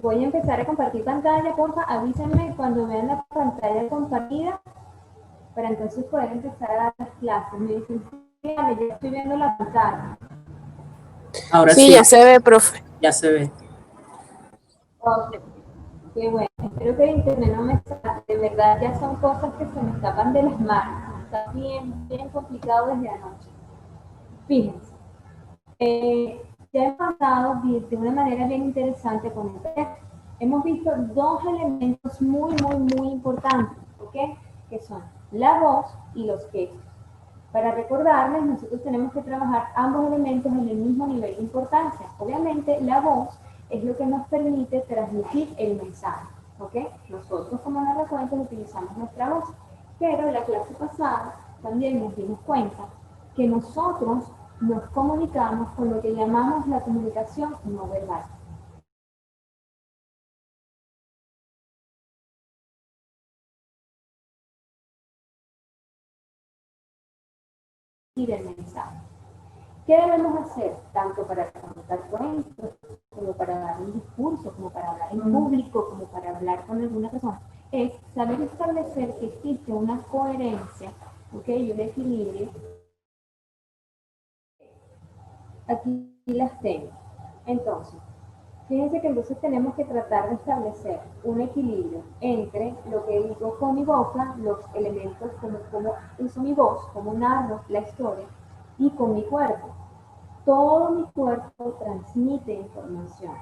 Voy a empezar a compartir pantalla, porfa, avísenme cuando vean la pantalla compartida para entonces poder empezar a dar las clases. Me dicen, ya estoy viendo la pantalla. Ahora Sí, sí, ya se ve, profe. ya se ve. Ok, qué bueno. Espero que el internet no me saque. De verdad ya son cosas que se me escapan de las manos. Está bien, bien complicado desde anoche. Fíjense, ya hemos hablado de una manera bien interesante con el texto. Hemos visto dos elementos muy importantes, ¿ok? Que son la voz y los gestos. Para recordarles, nosotros tenemos que trabajar ambos elementos en el mismo nivel de importancia. Obviamente, la voz es lo que nos permite transmitir el mensaje, ¿ok? Nosotros como narradores utilizamos nuestra voz, pero en la clase pasada también nos dimos cuenta que nosotros nos comunicamos con lo que llamamos la comunicación no verbal. Y el mensaje. ¿Qué debemos hacer? Tanto para contar cuentos, como para dar un discurso, como para hablar en público, como para hablar con alguna persona, es saber establecer que existe una coherencia, ¿ok? Y un equilibrio. Aquí las tengo. Entonces, fíjense que entonces tenemos que tratar de establecer un equilibrio entre lo que digo con mi boca, los elementos como uso mi voz, como narro la historia, y con mi cuerpo. Todo mi cuerpo transmite información.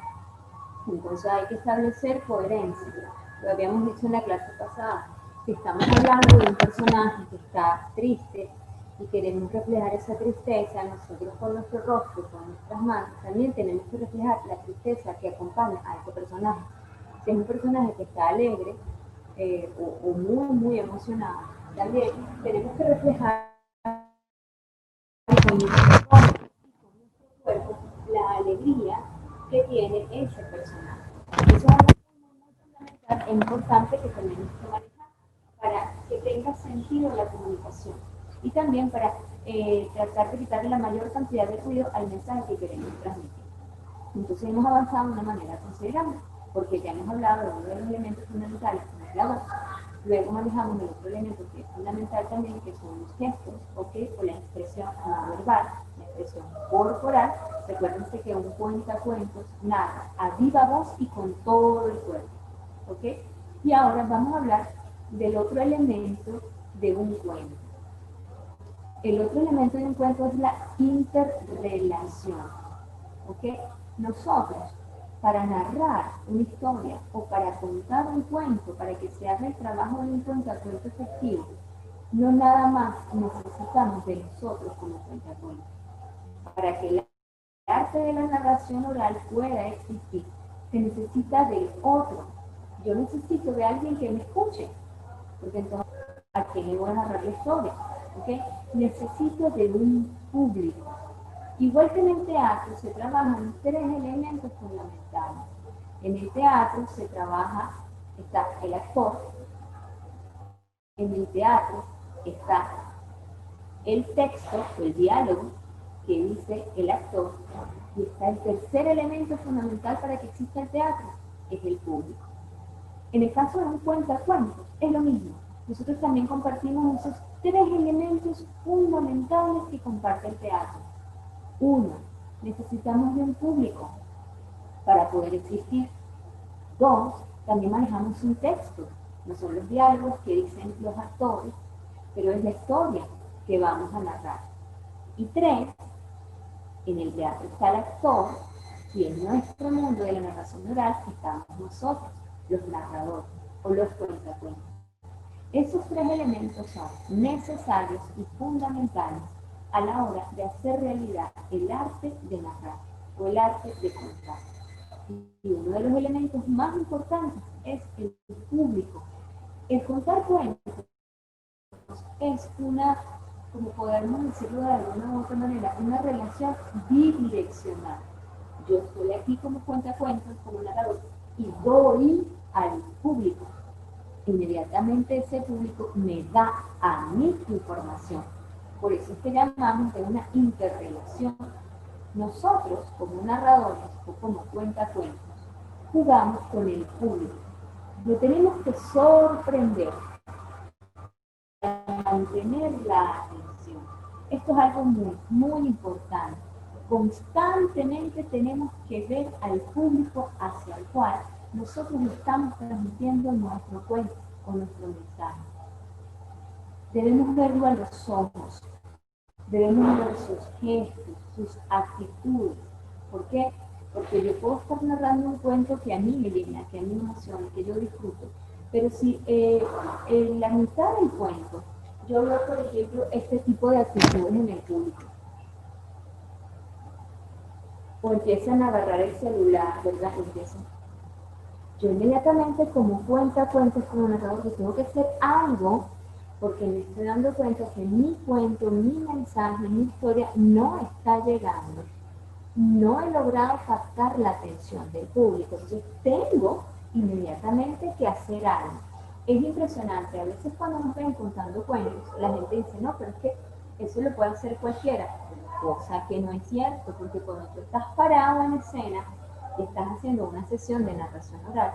Entonces hay que establecer coherencia. Lo habíamos dicho en la clase pasada. Si estamos hablando de un personaje que está triste y queremos reflejar esa tristeza, nosotros con nuestro rostro, con nuestras manos, también tenemos que reflejar la tristeza que acompaña a ese personaje. Si es un personaje que está alegre o muy emocionado, también tenemos que reflejar con nuestro cuerpo la alegría que tiene ese personaje. Eso es muy importante que tenemos que manejar para que tenga sentido la comunicación y también para tratar de quitarle la mayor cantidad de ruido al mensaje que queremos transmitir. Entonces hemos avanzado de una manera considerable, porque ya hemos hablado de uno de los elementos fundamentales, que es la voz. Luego manejamos el otro elemento que es fundamental también, que son los gestos, ¿okay? O la expresión no verbal, la expresión corporal. Recuérdense que un cuentacuentos narra a viva voz y con todo el cuerpo, ¿ok? Y ahora vamos a hablar del otro elemento de un cuento. El otro elemento de un cuento es la interrelación, ¿ok? Nosotros, para narrar una historia o para contar un cuento, para que se haga el trabajo de un cuentacuento efectivo, no nada más necesitamos de nosotros como cuentacuentos. Para que el arte de la narración oral pueda existir, se necesita del otro. Yo necesito de alguien que me escuche, porque entonces, ¿a quién le voy a narrar la historia? ¿Okay? Necesito de un público. Igual que en el teatro se trabajan tres elementos fundamentales. En el teatro se trabaja, está el actor, en el teatro está el texto, el diálogo que dice el actor, y está el tercer elemento fundamental para que exista el teatro, es el público. En el caso de un cuentacuentos, es lo mismo. Nosotros también compartimos esos tres elementos fundamentales que comparte el teatro. Uno, necesitamos de un público para poder existir. Dos, también manejamos un texto. No son los diálogos que dicen los actores, pero es la historia que vamos a narrar. Y tres, en el teatro está el actor y en nuestro mundo de la narración oral estamos nosotros, los narradores o los cuentacuentos. Esos tres elementos son necesarios y fundamentales a la hora de hacer realidad el arte de narrar o el arte de contar. Y uno de los elementos más importantes es el público. El contar cuentos es una, como podemos decirlo de alguna u otra manera, una relación bidireccional. Yo estoy aquí como cuentacuentos, como narrador, y doy al público. Inmediatamente ese público me da a mí información. Por eso es que llamamos de una interrelación. Nosotros, como narradores o como cuentacuentos, jugamos con el público. Lo tenemos que sorprender, mantener la atención. Esto es algo muy, muy importante. Constantemente tenemos que ver al público hacia el cual nosotros estamos transmitiendo nuestro cuento o nuestro mensaje. Debemos verlo a los ojos, debemos ver sus gestos, sus actitudes. ¿Por qué? Porque yo puedo estar narrando un cuento que a mí me llena, que a mí me emociona, que yo disfruto. Pero si en la mitad del cuento yo veo, por ejemplo, este tipo de actitudes en el público, o empiezan a agarrar el celular, ¿verdad? Yo inmediatamente como cuenta, como narrador, que tengo que hacer algo porque me estoy dando cuenta que mi cuento, mi mensaje, mi historia no está llegando. No he logrado captar la atención del público. Entonces tengo inmediatamente que hacer algo. Es impresionante. A veces cuando nos ven contando cuentos, la gente dice, no, pero es que eso lo puede hacer cualquiera. Cosa que no es cierto, porque cuando tú estás parado en escena y estás haciendo una sesión de narración oral,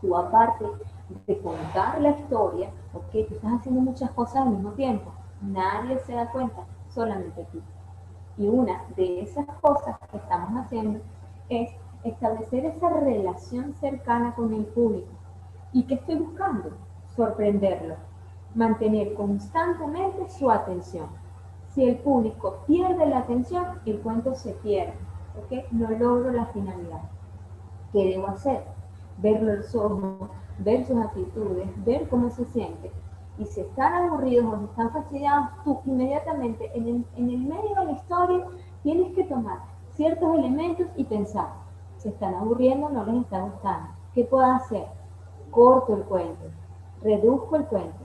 tú aparte de contar la historia, ok, tú estás haciendo muchas cosas al mismo tiempo. Nadie se da cuenta, solamente tú. Y una de esas cosas que estamos haciendo es establecer esa relación cercana con el público. ¿Y qué estoy buscando? Sorprenderlo, mantener constantemente su atención. Si el público pierde la atención, el cuento se pierde, ¿ok? No logro la finalidad. ¿Qué debo hacer? Verlo en los ojos, ver sus actitudes, ver cómo se siente. Y si están aburridos o si están fastidiados, tú inmediatamente en el medio de la historia tienes que tomar ciertos elementos y pensar, se están aburriendo, no les está gustando. ¿Qué puedo hacer? Corto el cuento, reduzco el cuento,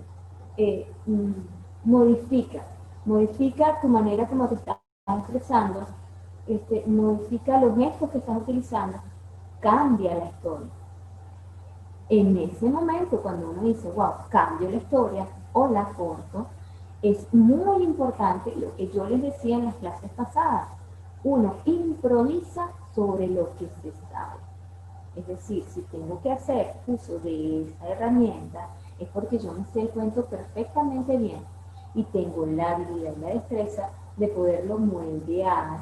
modifica, modifica tu manera como te estás expresando, modifica los gestos que estás utilizando, cambia la historia. En ese momento, cuando uno dice, wow, cambio la historia o la corto, es muy importante lo que yo les decía en las clases pasadas. Uno improvisa sobre lo que se sabe. Es decir, si tengo que hacer uso de esa herramienta, es porque yo me sé el cuento perfectamente bien y tengo la habilidad y la destreza de poderlo moldear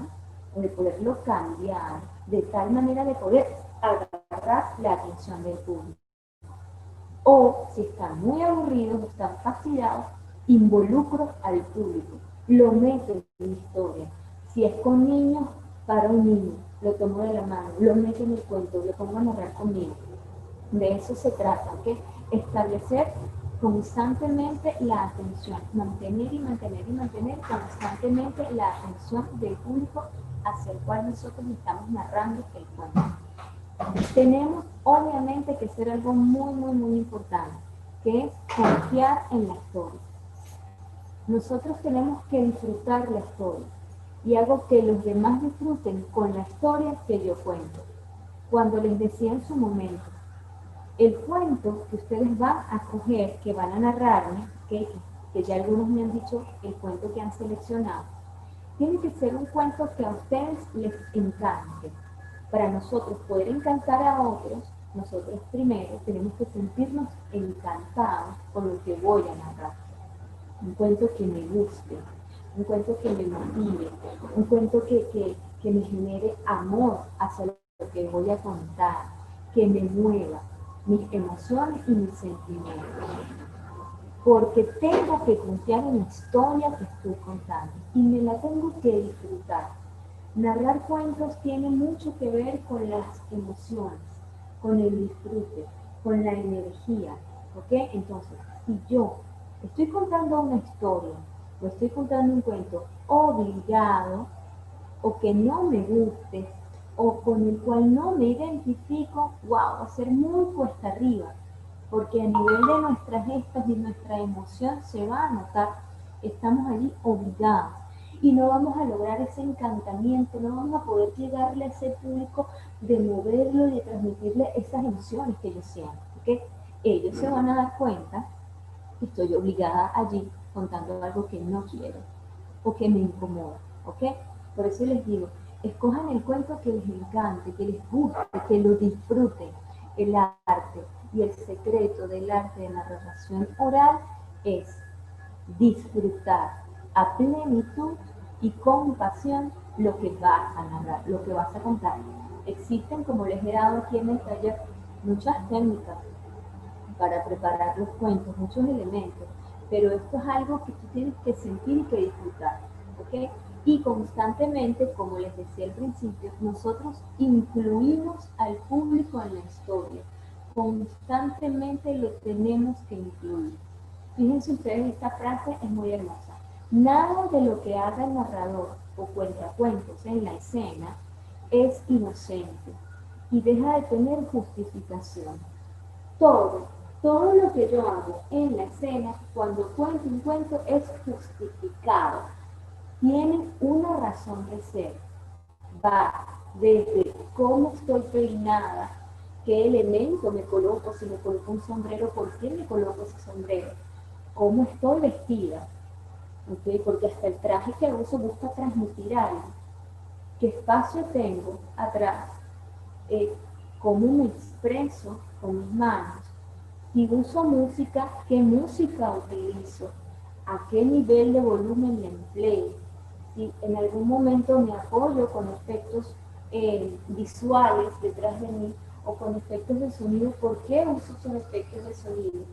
o de poderlo cambiar de tal manera de poder agarrar la atención del público. O si están muy aburridos, están fastidiados, involucro al público, lo meto en mi historia. Si es con niños, para un niño, lo tomo de la mano, lo meto en el cuento, lo pongo a narrar conmigo. De eso se trata, ¿ok? Establecer constantemente la atención, mantener y mantener y mantener constantemente la atención del público hacia el cual nosotros estamos narrando el cuento. Tenemos obviamente que hacer algo muy, muy, muy importante, que es confiar en la historia. Nosotros tenemos que disfrutar la historia y hago que los demás disfruten con la historia que yo cuento. Cuando les decía en su momento, el cuento que ustedes van a coger, que van a narrarme, que ya algunos me han dicho el cuento que han seleccionado, tiene que ser un cuento que a ustedes les encante. Para nosotros poder encantar a otros, nosotros primero tenemos que sentirnos encantados con lo que voy a narrar. Un cuento que me guste, un cuento que me motive, un cuento que me genere amor hacia lo que voy a contar, que me mueva mis emociones y mis sentimientos. Porque tengo que confiar en la historia que estoy contando y me la tengo que disfrutar. Narrar cuentos tiene mucho que ver con las emociones, con el disfrute, con la energía, ¿ok? Entonces, si yo estoy contando una historia o estoy contando un cuento obligado o que no me guste o con el cual no me identifico, wow, va a ser muy cuesta arriba, porque a nivel de nuestras gestas y nuestra emoción se va a notar, estamos allí obligados y no vamos a lograr ese encantamiento, no vamos a poder llegarle a ese público de moverlo y de transmitirle esas emociones que ellos sienten, ¿ok? Ellos se van a dar cuenta que estoy obligada allí contando algo que no quiero o que me incomoda, ¿ok? Por eso les digo, Escojan el cuento que les encante, que les guste, que lo disfruten. El arte y el secreto del arte de la narración oral es disfrutar a plenitud y con pasión lo que vas a narrar, lo que vas a contar. Existen, como les he dado aquí en el taller, muchas técnicas para preparar los cuentos, muchos elementos, pero esto es algo que tú tienes que sentir y que disfrutar, ¿ok? Y constantemente, como les decía al principio, nosotros incluimos al público en la historia, constantemente lo tenemos que incluir. Fíjense ustedes, esta frase es muy hermosa. Nada de lo que haga el narrador o cuentacuentos en la escena es inocente y deja de tener justificación. Todo, todo lo que yo hago en la escena, cuando cuento un cuento, es justificado. Tiene una razón de ser. Va desde cómo estoy peinada, qué elemento me coloco, si me coloco un sombrero, por qué me coloco ese sombrero, cómo estoy vestida, ¿okay? Porque hasta el traje que uso busca transmitir algo. ¿Qué espacio tengo atrás? ¿Cómo me expreso con mis manos? Si uso música, ¿qué música utilizo? ¿A qué nivel de volumen le empleo? Si en algún momento me apoyo con efectos visuales detrás de mí o con efectos de sonido, ¿por qué uso esos efectos de sonido?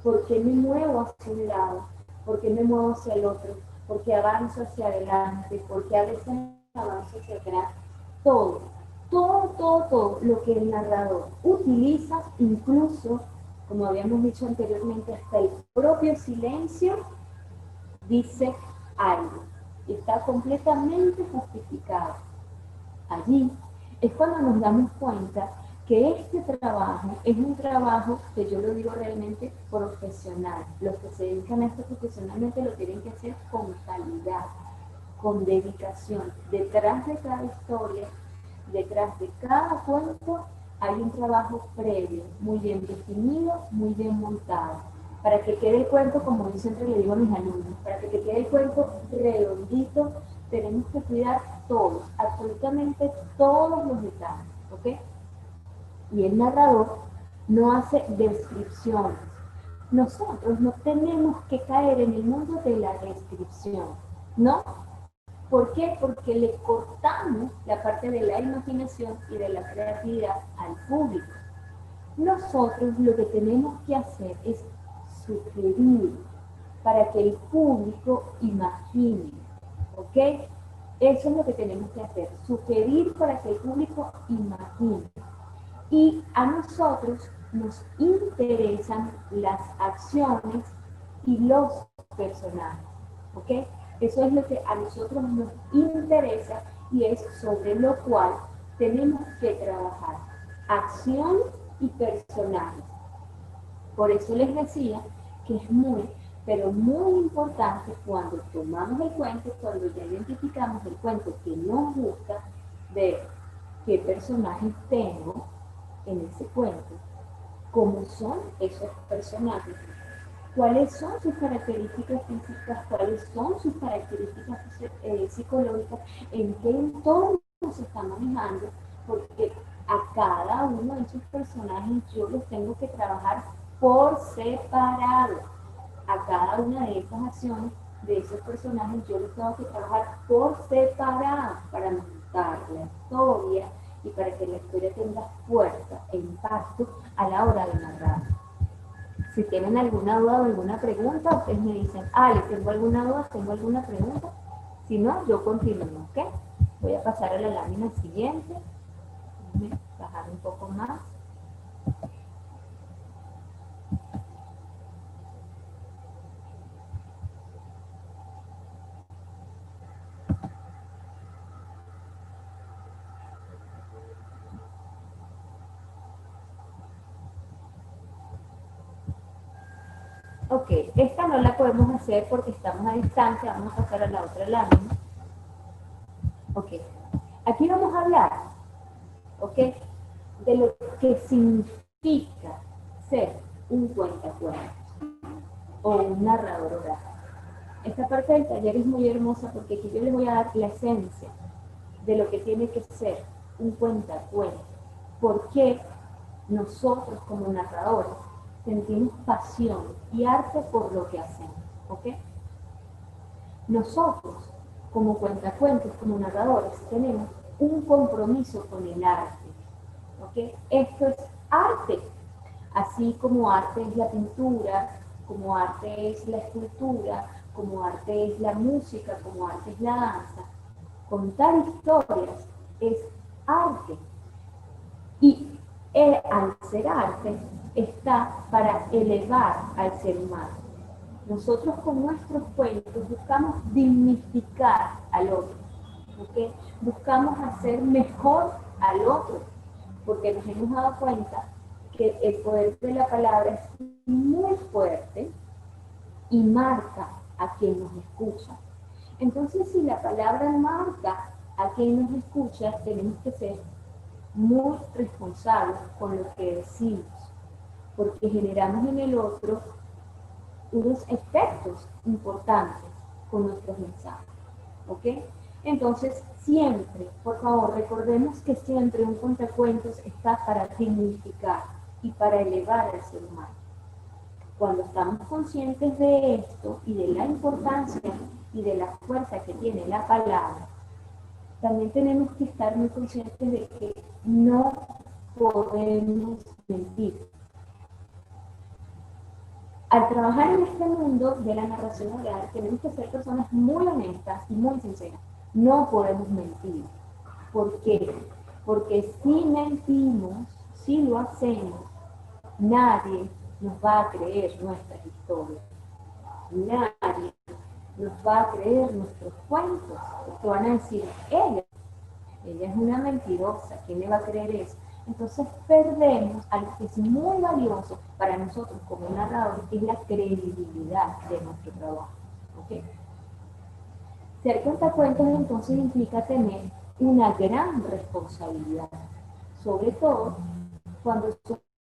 ¿Por qué me muevo hacia un lado? ¿Por qué me muevo hacia el otro? ¿Por qué avanzo hacia adelante? ¿Por qué a veces avanzo hacia atrás? Todo, todo lo que el narrador utiliza, incluso, como habíamos dicho anteriormente, hasta el propio silencio dice algo y está completamente justificado. Allí es cuando nos damos cuenta que este trabajo es un trabajo que yo lo digo realmente profesional. Los que se dedican a esto profesionalmente lo tienen que hacer con calidad, con dedicación. Detrás de cada historia, detrás de cada cuento, hay un trabajo previo, muy bien definido, muy bien montado. Para que quede el cuento, como yo siempre le digo a mis alumnos, para que te quede el cuento redondito, tenemos que cuidar todos, absolutamente todos los detalles, ¿ok? Y el narrador no hace descripciones. Nosotros no tenemos que caer en el mundo de la descripción, ¿no? ¿Por qué? Porque le cortamos la parte de la imaginación y de la creatividad al público. Nosotros lo que tenemos que hacer es sugerir para que el público imagine, ¿ok? Eso es lo que tenemos que hacer, sugerir para que el público imagine. Y a nosotros nos interesan las acciones y los personajes, ¿ok? Eso es lo que a nosotros nos interesa y es sobre lo cual tenemos que trabajar. Acción y personajes. Por eso les decía que es muy, pero muy importante cuando tomamos el cuento, cuando ya identificamos el cuento que nos gusta, ver qué personajes tengo en ese cuento, cómo son esos personajes, cuáles son sus características físicas, cuáles son sus características psicológicas, en qué entorno se está manejando, porque a cada uno de esos personajes yo los tengo que trabajar por separado. A cada una de esas acciones de esos personajes yo los tengo que trabajar por separado para montar la historia y para que la historia tenga fuerza e impacto a la hora de narrar. Si tienen alguna duda o alguna pregunta, ustedes me dicen, Ale, tengo alguna duda, tengo alguna pregunta. Si no, yo continúo, ¿ok? Voy a pasar a la lámina siguiente. Déjenme bajar un poco más. Ok, esta no la podemos hacer porque estamos a distancia, vamos a pasar a la otra lámina. Ok, aquí vamos a hablar, ok, de lo que significa ser un cuentacuentos o un narrador oral. Esta parte del taller es muy hermosa porque aquí yo les voy a dar la esencia de lo que tiene que ser un cuentacuentos. ¿Por qué nosotros como narradores sentimos pasión y arte por lo que hacemos? ¿Ok? Nosotros como cuentacuentos, como narradores, tenemos un compromiso con el arte. ¿Ok? Esto es arte, así como arte es la pintura, como arte es la escultura, como arte es la música, como arte es la danza. Contar historias es arte. Y al ser arte está para elevar al ser humano. Nosotros con nuestros cuentos buscamos dignificar al otro, ¿okay? Buscamos hacer mejor al otro, porque nos hemos dado cuenta que el poder de la palabra es muy fuerte y marca a quien nos escucha. Entonces, si la palabra marca a quien nos escucha, tenemos que ser muy responsables con lo que decimos, porque generamos en el otro unos efectos importantes con nuestros mensajes. ¿Ok? Entonces, siempre, por favor, recordemos que siempre un cuentacuentos está para dignificar y para elevar al ser humano. Cuando estamos conscientes de esto y de la importancia y de la fuerza que tiene la palabra, también tenemos que estar muy conscientes de que no podemos mentir. Al trabajar en este mundo de la narración oral, tenemos que ser personas muy honestas y muy sinceras. No podemos mentir. ¿Por qué? Porque si mentimos, si lo hacemos, nadie nos va a creer nuestras historias. Nadie nos va a creer nuestros cuentos. Porque van a decir, ella es una mentirosa, ¿quién le va a creer eso? Entonces perdemos algo que es muy valioso para nosotros como narradores, que es la credibilidad de nuestro trabajo. ¿Okay? Ser cuentacuentos entonces implica tener una gran responsabilidad, sobre todo cuando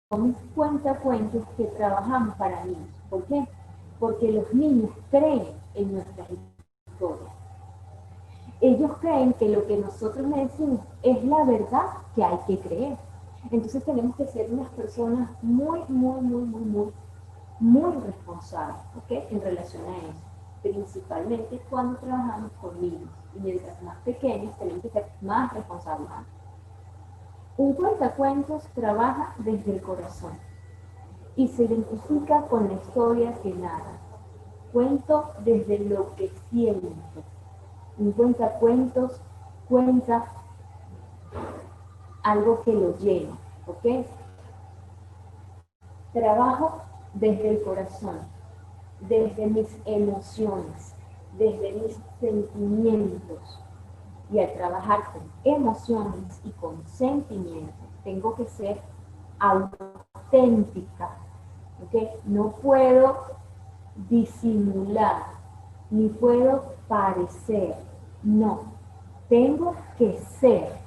somos cuentacuentos que trabajamos para niños. ¿Por qué? Porque los niños creen en nuestras historias. Ellos creen que lo que nosotros les decimos es la verdad que hay que creer. Entonces tenemos que ser unas personas muy responsables, ¿ok? En relación a eso. Principalmente cuando trabajamos con niños. Y mientras más pequeños tenemos que ser más responsables. Un cuentacuentos trabaja desde el corazón y se identifica con la historia que narra. Cuento desde lo que siento. Un cuentacuentos cuenta algo que lo llena, ¿ok? Trabajo desde el corazón, desde mis emociones, desde mis sentimientos. Y al trabajar con emociones y con sentimientos, tengo que ser auténtica, ¿ok? No puedo disimular, ni puedo parecer, no, tengo que ser.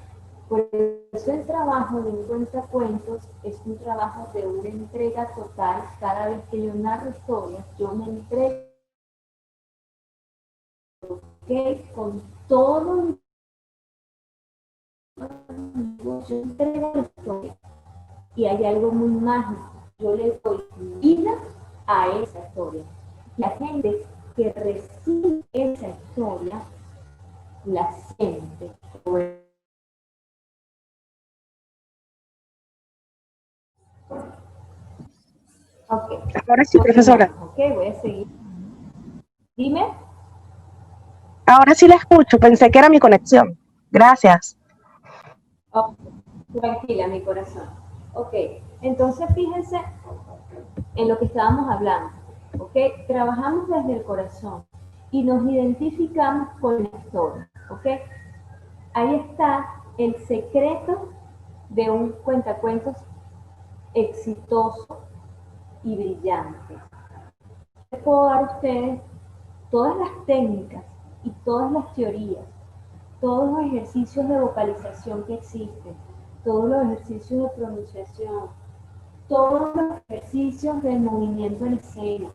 Por eso el trabajo de un cuentacuentos es un trabajo de una entrega total. Cada vez que yo narro historias, yo me entrego, ¿okay? Con todo, yo entrego la historia. Y hay algo muy mágico, yo le doy vida a esa historia. La gente que recibe esa historia la siente. Ok, Ahora sí, profesora. Ok, voy a seguir. Dime. Ahora sí la escucho. Pensé que era mi conexión. Gracias. Oh, tranquila, mi corazón. Ok, entonces fíjense en lo que estábamos hablando. Ok, trabajamos desde el corazón y nos identificamos con la historia. Ok, ahí está el secreto de un cuentacuentos exitoso y brillante. Les puedo dar a ustedes todas las técnicas y todas las teorías, todos los ejercicios de vocalización que existen, todos los ejercicios de pronunciación, todos los ejercicios de movimiento en escena,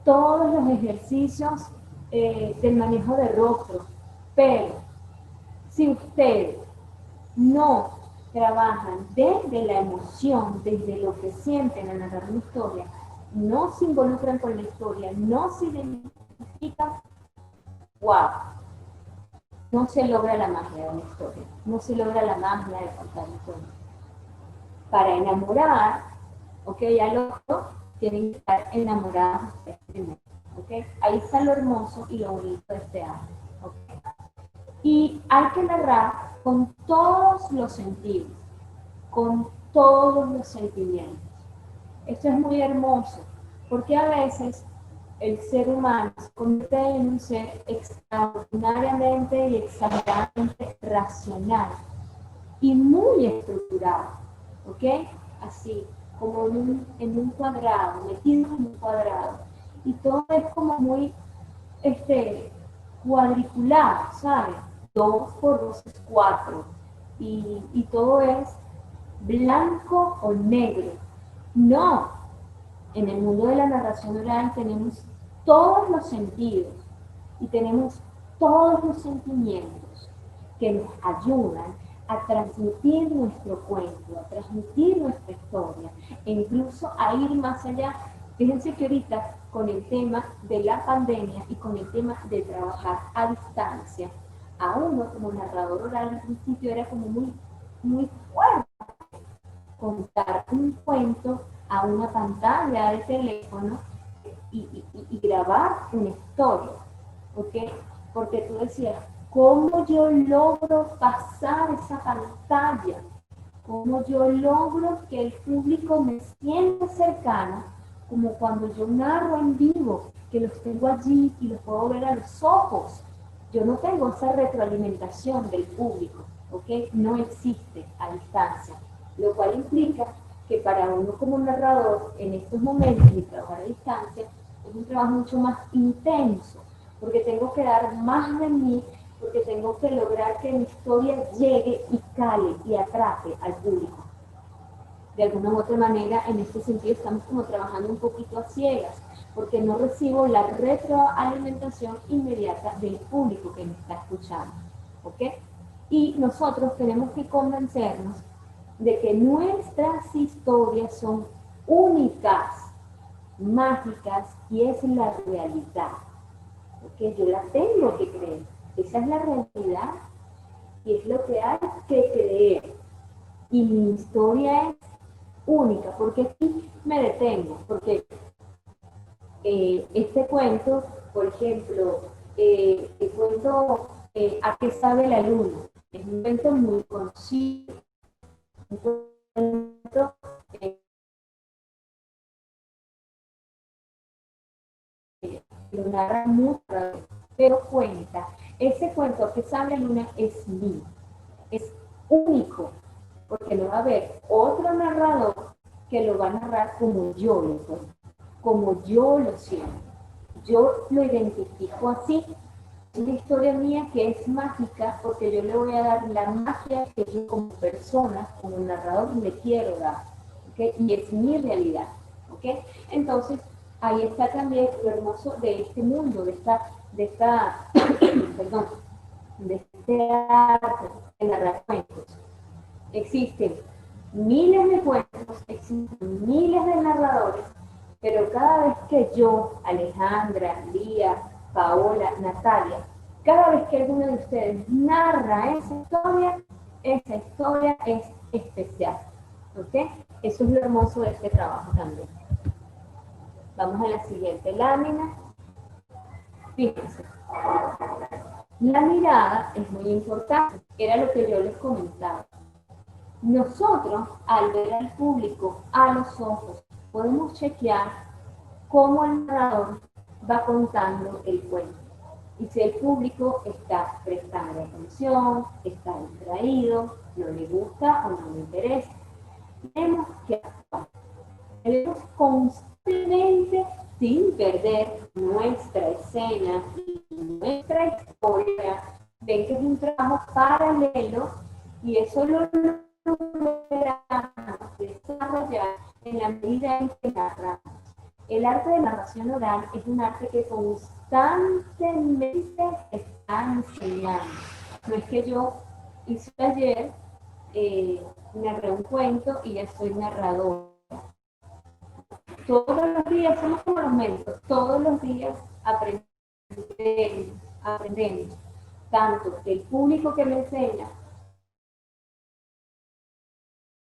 todos los ejercicios del manejo de rostro, pero Si ustedes no trabajan desde la emoción, desde lo que sienten al narrar una historia, no se involucran con la historia, no se identifican, wow, no se logra la magia de la historia, no se logra la magia de contar la historia. Para enamorar, ok, al otro, tienen que estar enamorados de primero, ok. Ahí está lo hermoso y lo bonito de este arte, ok. Y hay que narrar con todos los sentidos, con todos los sentimientos. Esto es muy hermoso, porque a veces el ser humano se convierte en un ser extraordinariamente y exageradamente racional y muy estructurado, ¿ok? Así, como en un cuadrado, metido en un cuadrado. Y todo es como muy cuadriculado, ¿sabes? 2 por 2 es 4. Y todo es blanco o negro. No, en el mundo de la narración oral tenemos todos los sentidos y tenemos todos los sentimientos que nos ayudan a transmitir nuestro cuento, a transmitir nuestra historia e incluso a ir más allá. Fíjense que ahorita con el tema de la pandemia y con el tema de trabajar a distancia, a uno como narrador oral al principio era como muy fuerte contar un cuento a una pantalla de teléfono y grabar una historia, ¿ok? Porque tú decías, ¿cómo yo logro pasar esa pantalla? ¿Cómo yo logro que el público me sienta cercano? Como cuando yo narro en vivo, que los tengo allí y los puedo ver a los ojos. Yo no tengo esa retroalimentación del público, ¿ok? No existe a distancia, lo cual implica que para uno como narrador, en estos momentos de trabajar a distancia, es un trabajo mucho más intenso, porque tengo que dar más de mí, porque tengo que lograr que mi historia llegue y cale y atrape al público. De alguna u otra manera, en este sentido, estamos como trabajando un poquito a ciegas, porque no recibo la retroalimentación inmediata del público que me está escuchando, ¿ok? Y nosotros tenemos que convencernos de que nuestras historias son únicas, mágicas, y es la realidad, porque yo la tengo que creer. Esa es la realidad y es lo que hay que creer. Y mi historia es única, porque aquí me detengo, porque este cuento, por ejemplo, el cuento ¿A qué sabe la luna? Es un cuento muy conocido, un cuento lo narra mucho, pero cuenta, ese cuento ¿A qué sabe la luna? Es mío, es único, porque no va a haber otro narrador que lo va a narrar como yo lo cuento, como yo lo siento. Yo lo identifico así. Es una historia mía que es mágica porque yo le voy a dar la magia que yo como persona, como narrador, le quiero dar. ¿Okay? Y es mi realidad. ¿Okay? Entonces, ahí está también lo hermoso de este mundo, de esta perdón, de este arte de narrar cuentos. Existen miles de cuentos, existen miles de narradores, pero cada vez que yo, Alejandra, Lía, Paola, Natalia, cada vez que alguno de ustedes narra esa historia es especial. ¿Ok? Eso es lo hermoso de este trabajo también. Vamos a la siguiente lámina. Fíjense. La mirada es muy importante, era lo que yo les comentaba. Nosotros, al ver al público a los ojos, podemos chequear cómo el narrador va contando el cuento. Y si el público está prestando atención, está distraído, no le gusta o no le interesa. Tenemos que actuar. Debemos constantemente, sin perder nuestra escena y nuestra historia. Ven que es un trabajo paralelo y eso lo logramos desarrollar en la medida en que narramos. El arte de narración oral es un arte que constantemente está enseñando. No es que yo hice ayer, narré un cuento y ya soy narradora. Todos los días somos como los médicos, todos los días aprendemos, tanto del público que me enseña,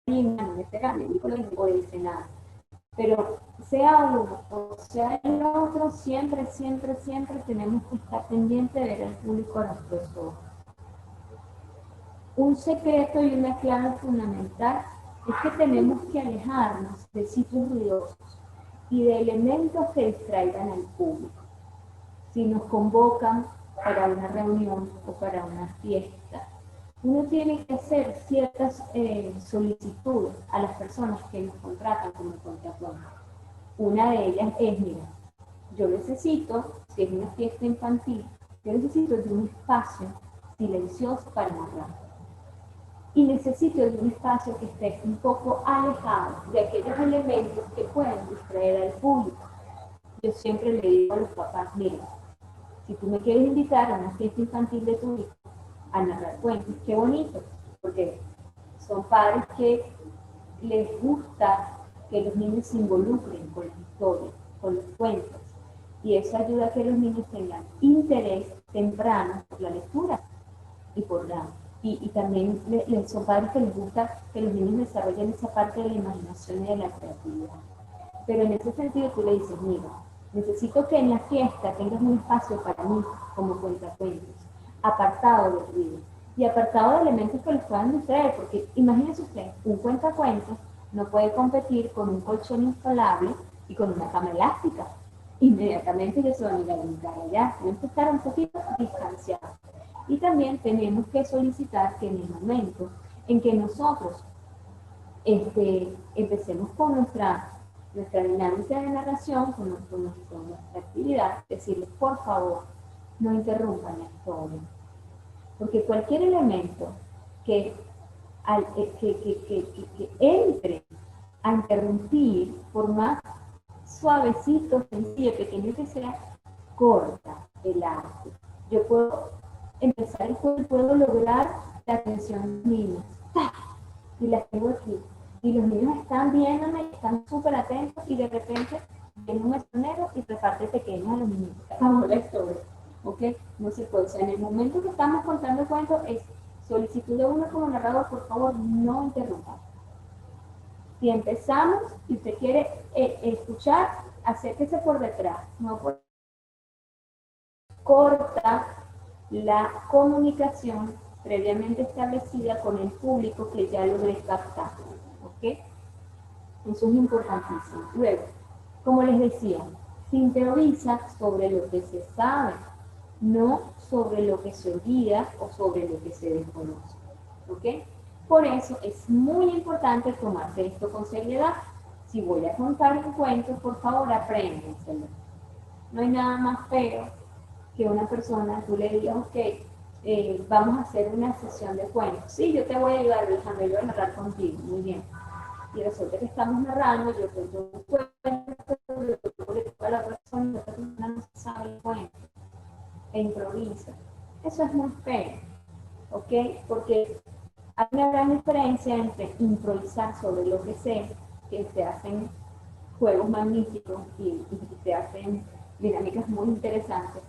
no será médico o dice nada, pero sea uno o sea el otro, siempre tenemos que estar pendientes de ver al público a nuestros ojos. Un secreto y una clave fundamental es que tenemos que alejarnos de sitios ruidosos y de elementos que distraigan al público. Si nos convocan para una reunión o para una fiesta, uno tiene que hacer ciertas solicitudes a las personas que nos contratan como contratante. Una de ellas es, mira, yo necesito, si es una fiesta infantil, yo necesito de un espacio silencioso para narrar. Y necesito de un espacio que esté un poco alejado de aquellos elementos que pueden distraer al público. Yo siempre le digo a los papás, miren, si tú me quieres invitar a una fiesta infantil de tu hijo a narrar cuentos, qué bonito, porque son padres que les gusta que los niños se involucren con las historias, con los cuentos, y eso ayuda a que los niños tengan interés temprano por la lectura y por la... Y también son padres que les gusta que los niños desarrollen esa parte de la imaginación y de la creatividad. Pero en ese sentido tú le dices, mira, necesito que en la fiesta tengas un espacio para mí como cuentacuentos, apartado de ruido y apartado de elementos que les puedan distraer, porque imagínense usted, un cuentacuentos no puede competir con un colchón inflable y con una cama elástica. Inmediatamente ellos se van a ir a brincar allá, tenemos que estar un poquito distanciados. Y también tenemos que solicitar que en el momento en que nosotros empecemos con nuestra dinámica de narración, con nuestra actividad, decirles, por favor, no interrumpan la historia. Porque cualquier elemento que entre a interrumpir, por más suavecito, sencillo, pequeño que sea, corta el arte. Yo puedo empezar el juego, puedo lograr la atención de los niños. Y las tengo aquí. Y los niños están viéndome, están súper atentos y de repente viene un mesonero y reparte pequeños a los niños. Acabó la historia. ¿Ok? No se puede. O sea, en el momento que estamos contando el cuento es solicitud de uno como narrador, por favor, no interrumpa. Si empezamos y usted quiere escuchar, acérquese por detrás. No por... Corta la comunicación previamente establecida con el público que ya logré captar. ¿Ok? Eso es importantísimo. Luego, como les decía, se improvisa sobre lo que se sabe, no sobre lo que se olvida o sobre lo que se desconoce. ¿Ok? Por eso es muy importante tomarse esto con seriedad. Si voy a contar un cuento, por favor, apréndenselo. No hay nada más feo que una persona, tú le digas, ok, vamos a hacer una sesión de cuentos. Sí, yo te voy a ayudar, Alejandro, yo voy a narrar contigo. Muy bien. Y resulta que estamos narrando, yo cuento un cuento, yo le digo a la persona no sabe el cuento, e improvisa. Eso es muy feo, ¿ok? Porque hay una gran diferencia entre improvisar sobre lo que sé, que se hacen juegos magníficos y se hacen dinámicas muy interesantes,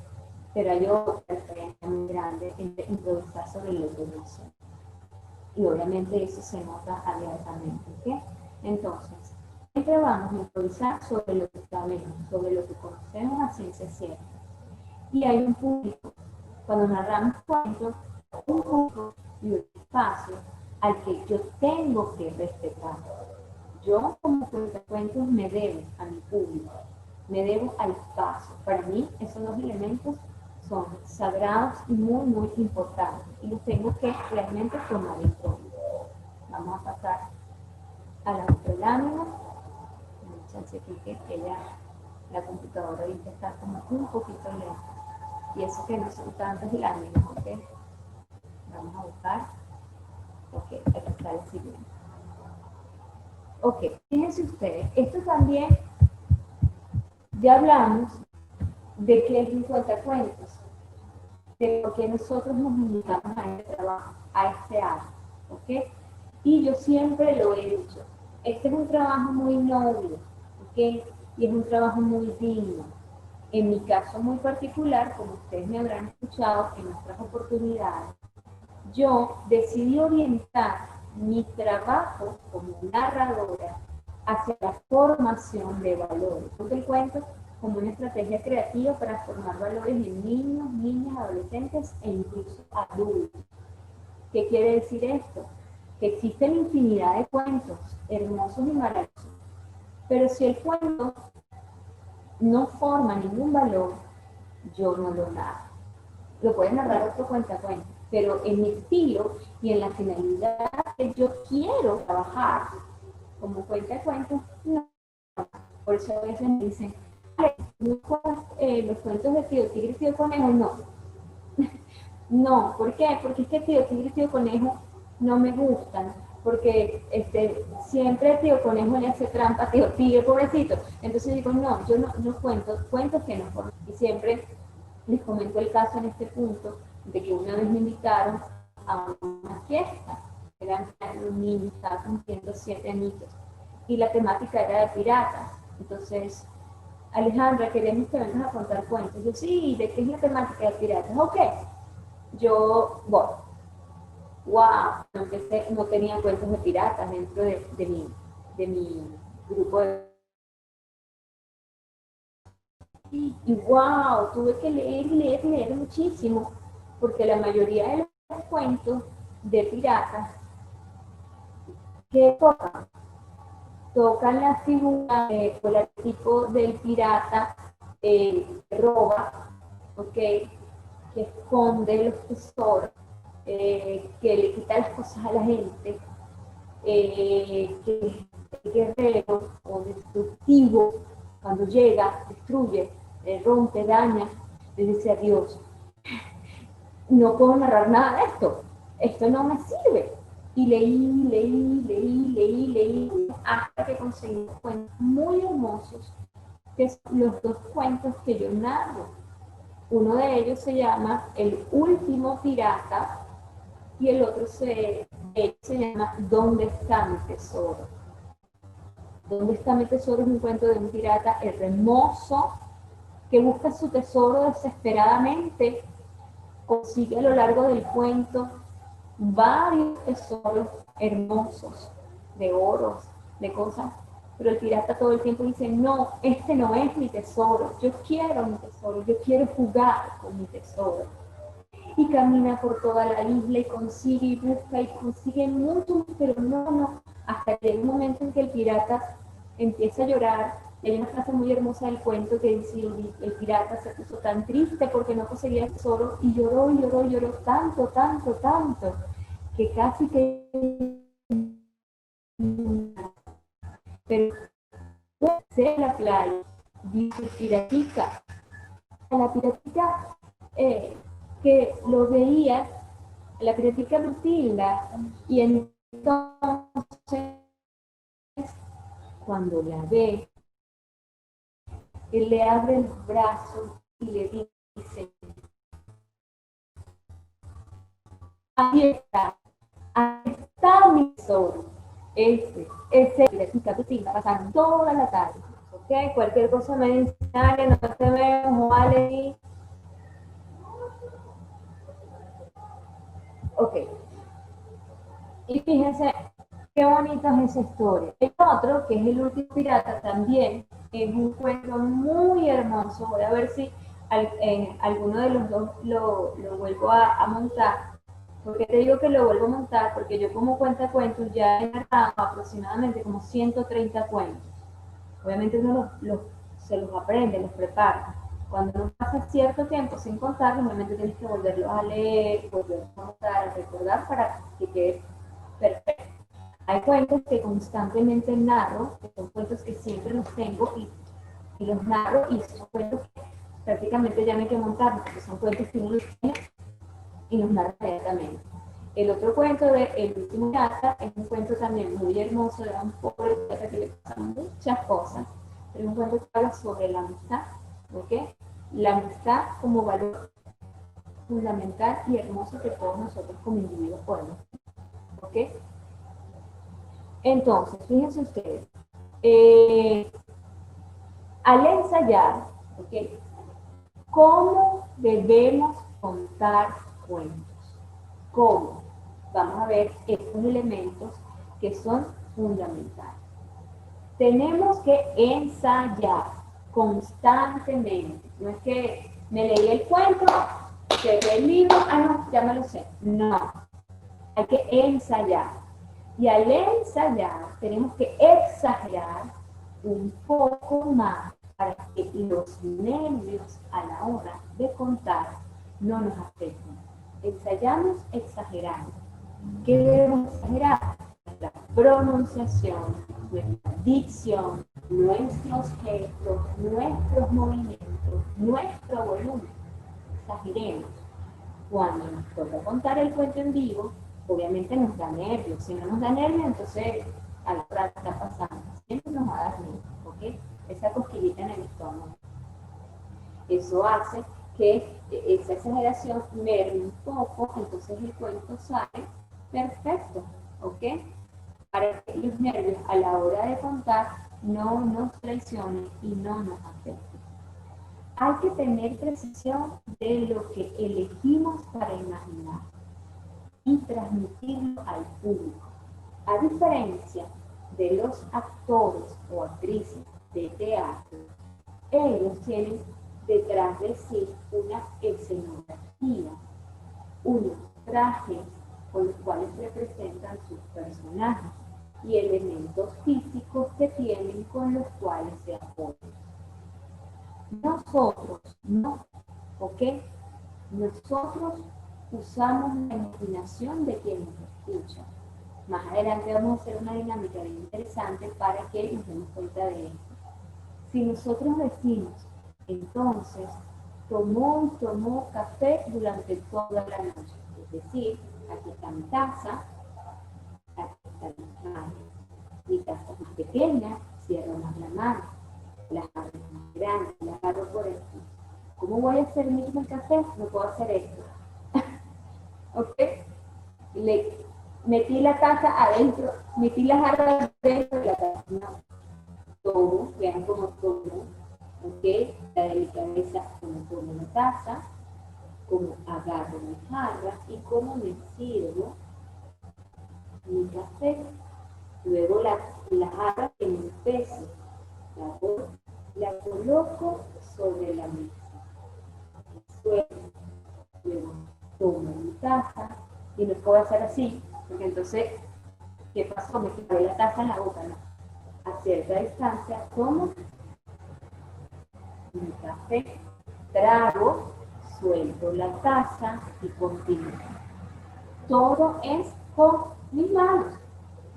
pero hay otra diferencia muy grande entre improvisar sobre lo que no sé. Y obviamente eso se nota abiertamente, ¿ok? Entonces, siempre vamos a improvisar sobre lo que sabemos, sobre lo que conocemos a ciencia cierta. Y hay un público, cuando narramos cuentos, un público y un espacio al que yo tengo que respetar. Yo como cuentacuentos me debo a mi público, me debo al espacio. Para mí esos dos elementos son sagrados y muy importantes y los tengo que realmente tomar en cuenta. Vamos a pasar a la otra lámina. Chance que la computadora ahorita está como un poquito lenta. Y eso que no son tantas láminas, ¿ok? Vamos a buscar. Ok, aquí está el siguiente. Ok, fíjense ustedes, esto también, ya hablamos de qué es un cuentacuentos, de por qué nosotros nos dedicamos a este trabajo. a este arte, ¿ok? Y yo siempre lo he dicho, este es un trabajo muy noble, ¿ok? Y es un trabajo muy digno. En mi caso muy particular, como ustedes me habrán escuchado en otras oportunidades, yo decidí orientar mi trabajo como narradora hacia la formación de valores. Yo te cuento como una estrategia creativa para formar valores en niños, niñas, adolescentes e incluso adultos. ¿Qué quiere decir esto? Que existen infinidad de cuentos hermosos y maravillosos, pero si el cuento no forma ningún valor, yo no lo narro. Lo puede narrar otro cuentacuentos, pero en mi estilo y en la finalidad que yo quiero trabajar como cuentacuentos, no. Por eso a veces me dicen, ¿no juegas los cuentos de Tío Tigre y Tío Conejo? No. No, ¿por qué? Porque es que Tío Tigre y Tío Conejo no me gustan, porque siempre Tío Conejo le hace trampa a Tío Tigre, pobrecito. Entonces digo, no, yo no cuento cuentos que no forman. Y siempre les comento el caso en este punto de que una vez me invitaron a una fiesta, eran un niño, estaba cumpliendo 7 añitos, y la temática era de piratas. Entonces, Alejandra, queremos que vengas a contar cuentos. Yo, sí, ¿de qué es la temática de piratas? Ok, yo voy. Wow, no tenía cuentos de piratas dentro de mi grupo de... Y wow, tuve que leer muchísimo, porque la mayoría de los cuentos de piratas que tocan la figura o el arquetipo del pirata que roba, ¿okay? Que esconde los tesoros, que le quita las cosas a la gente, que es guerrero o destructivo, cuando llega, destruye, rompe, daña, le dice adiós. No puedo narrar nada de esto no me sirve. Y leí, hasta que conseguí cuentos muy hermosos, que son los 2 cuentos que yo narro. Uno de ellos se llama El último pirata y el otro se llama ¿Dónde está mi tesoro? ¿Dónde está mi tesoro? Es un cuento de un pirata hermoso que busca su tesoro desesperadamente, consigue a lo largo del cuento varios tesoros hermosos, de oros, de cosas, pero el pirata todo el tiempo dice, no, este no es mi tesoro, yo quiero mi tesoro, yo quiero jugar con mi tesoro. Y camina por toda la isla y busca y consigue mucho, pero no, hasta que hay un momento en que el pirata empieza a llorar. Y hay una frase muy hermosa del cuento que dice, el pirata se puso tan triste porque no conseguía el tesoro y lloró, tanto, que casi que... Pero en la playa, dice piratica, la piratica que lo veía, la piratica Matilda, y entonces cuando la ve, él le abre los brazos y le dice, ahí está mi tesoro. Ese piratica Matilda, pasan toda la tarde. ¿Ok? Cualquier cosa me dice, dale, no te vemos, vale. Ok. Y fíjense qué bonita es esa historia. El otro, que es El último pirata, también es un cuento muy hermoso. Voy a ver si alguno de los dos lo vuelvo a montar. ¿Por qué te digo que lo vuelvo a montar? Porque yo como cuentos ya he narrado aproximadamente como 130 cuentos. Obviamente uno se los aprende, los prepara. Cuando uno pasa cierto tiempo sin contarlos, obviamente tienes que volverlos a leer, volverlos a montar, a recordar para que quede perfecto. Hay cuentos que constantemente narro, que son cuentos que siempre los tengo y los narro, y son cuentos que prácticamente ya no hay que montarlos, porque son cuentos que uno los tiene y los narra inmediatamente. El otro cuento de El último pirata es un cuento también muy hermoso de un pobre pirata que le pasan muchas cosas, pero es un cuento que habla sobre la amistad, ¿ok? La amistad como valor fundamental y hermoso que todos nosotros como individuos podemos. ¿Ok? Entonces, fíjense ustedes, al ensayar, ¿ok? ¿Cómo debemos contar cuentos? ¿Cómo? Vamos a ver estos elementos que son fundamentales. Tenemos que ensayar constantemente. No es que me leí el cuento, cerré el libro, no, ya me lo sé. No, hay que ensayar. Y al ensayar tenemos que exagerar un poco más para que los nervios a la hora de contar no nos afecten. Ensayamos exagerando. ¿Qué debemos exagerar? Nuestra pronunciación, nuestra dicción, nuestros gestos, nuestros movimientos, nuestro volumen. Exageremos. Cuando nos toca contar el cuento en vivo, obviamente nos da nervios. Si no nos da nervios, entonces a la hora está pasando. Siempre nos va a dar nervios, ¿ok? Esa cosquillita en el estómago. Eso hace que esa exageración merme un poco, entonces el cuento sale perfecto, ¿ok? Para que los nervios a la hora de contar no nos traicionen y no nos afecten. Hay que tener precisión de lo que elegimos para imaginar y transmitirlo al público. A diferencia de los actores o actrices de teatro, ellos tienen detrás de sí una escenografía, unos trajes con los cuales representan sus personajes y elementos físicos que tienen con los cuales se apoyan. Nosotros no, ¿ok? Nosotros usamos la imaginación de quien nos escucha. Más adelante vamos a hacer una dinámica bien interesante para que nos demos cuenta de esto. Si nosotros decimos, entonces, tomó café durante toda la noche, es decir, aquí está mi taza, aquí está mi taza más pequeña, cierro más la mano, las agarro más grandes, las agarro por aquí. ¿Cómo voy a hacer mismo el café? No puedo hacer esto. ¿Ok? Le metí la taza adentro, metí las jarras dentro de la taza. No. Tomo, vean cómo tomo, ¿ok? La delicadeza, como tomo la taza, como agarro mi jarra y cómo me sirvo mi café. Luego la jarra que me pese, la coloco sobre la mesa. Luego tomo mi taza y no puedo hacer así, porque entonces, ¿qué pasó? Me quité la taza en la boca, ¿no? A cierta distancia tomo mi café, trago, suelto la taza y continúo. Todo es con mis manos.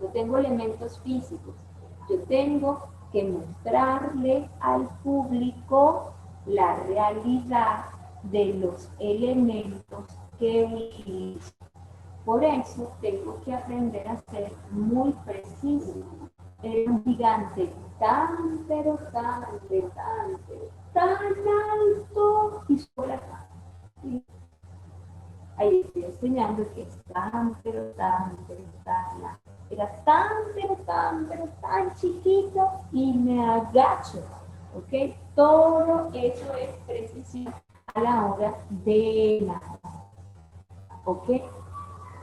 No tengo elementos físicos. Yo tengo que mostrarle al público la realidad de los elementos que utilizo. Por eso tengo que aprender a ser muy preciso. Era un gigante tan, pero tan, tan alto y sobre la cara. Ahí estoy enseñando que es tan, pero tan, era tan, pero tan chiquito y me agacho, ¿ok? Todo eso es precisión a la hora de narrar, ¿ok?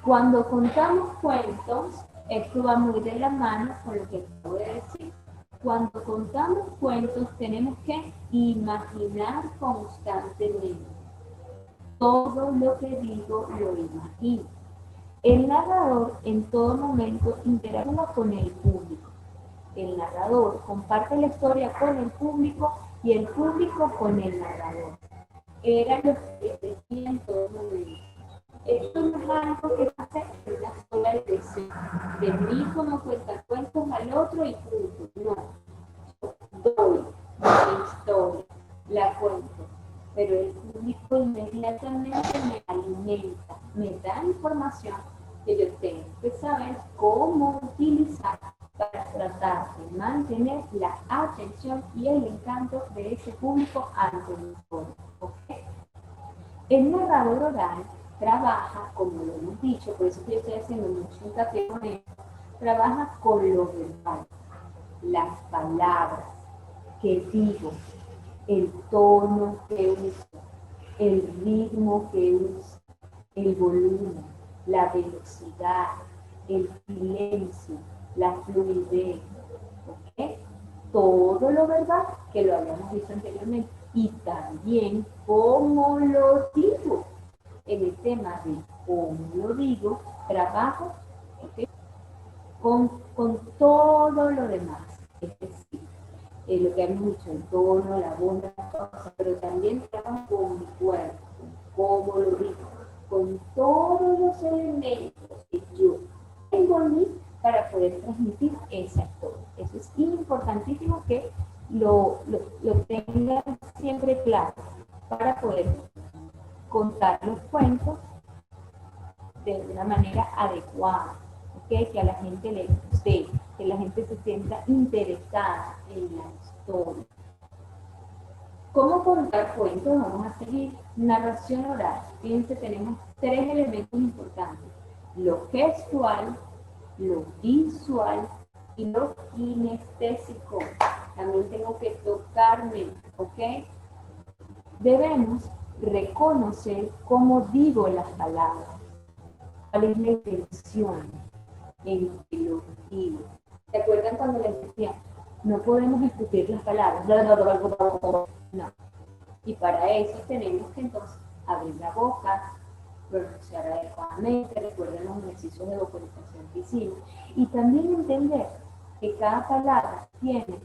Cuando contamos cuentos, esto va muy de la mano con lo que acabo de decir. Cuando contamos cuentos tenemos que imaginar constantemente. Todo lo que digo lo imagino. El narrador en todo momento interactúa con el público. El narrador comparte la historia con el público y el público con el narrador. Era lo que decía en todo momento. Esto no es algo que pasa en una sola dirección. De mí como cuentacuentos al otro y punto. No. Doy mi historia, la cuento. Pero el público inmediatamente me alimenta, me da información que yo tengo que saber cómo utilizar para tratar de mantener la atención y el encanto de ese público ante mi historia. ¿Okay? El narrador oral trabaja, como lo hemos dicho, por eso que yo estoy haciendo mucho hincapié con esto, trabaja con lo verbal, las palabras que digo, el tono que uso, el ritmo que uso, el volumen, la velocidad, el silencio, la fluidez, ¿ok? Todo lo verbal que lo habíamos visto anteriormente y también cómo lo digo. En el tema de cómo lo digo, trabajo, ¿ok? con todo lo demás. Es decir, lo que hemos dicho, el tono, la voz, las cosas, pero también trabajo con mi cuerpo, con cómo lo digo, con todos los elementos que yo tengo en mí para poder transmitir ese actor. Eso es importantísimo que lo tengan siempre claro para poder contar los cuentos de una manera adecuada, ¿okay? Que a la gente le guste, que la gente se sienta interesada en la historia. ¿Cómo contar cuentos? Vamos a seguir. Narración oral. Fíjense, tenemos tres elementos importantes. Lo gestual, lo visual y lo kinestésico. También tengo que tocarme, ¿ok? Debemos reconocer cómo digo las palabras. ¿Cuál es la intención en que lo digo? ¿Se acuerdan cuando les decía, no podemos escupir las palabras? No. Y para eso tenemos que entonces abrir la boca, pronunciar adecuadamente, recuerden los ejercicios de vocalización que hicimos, y también entender que cada palabra tiene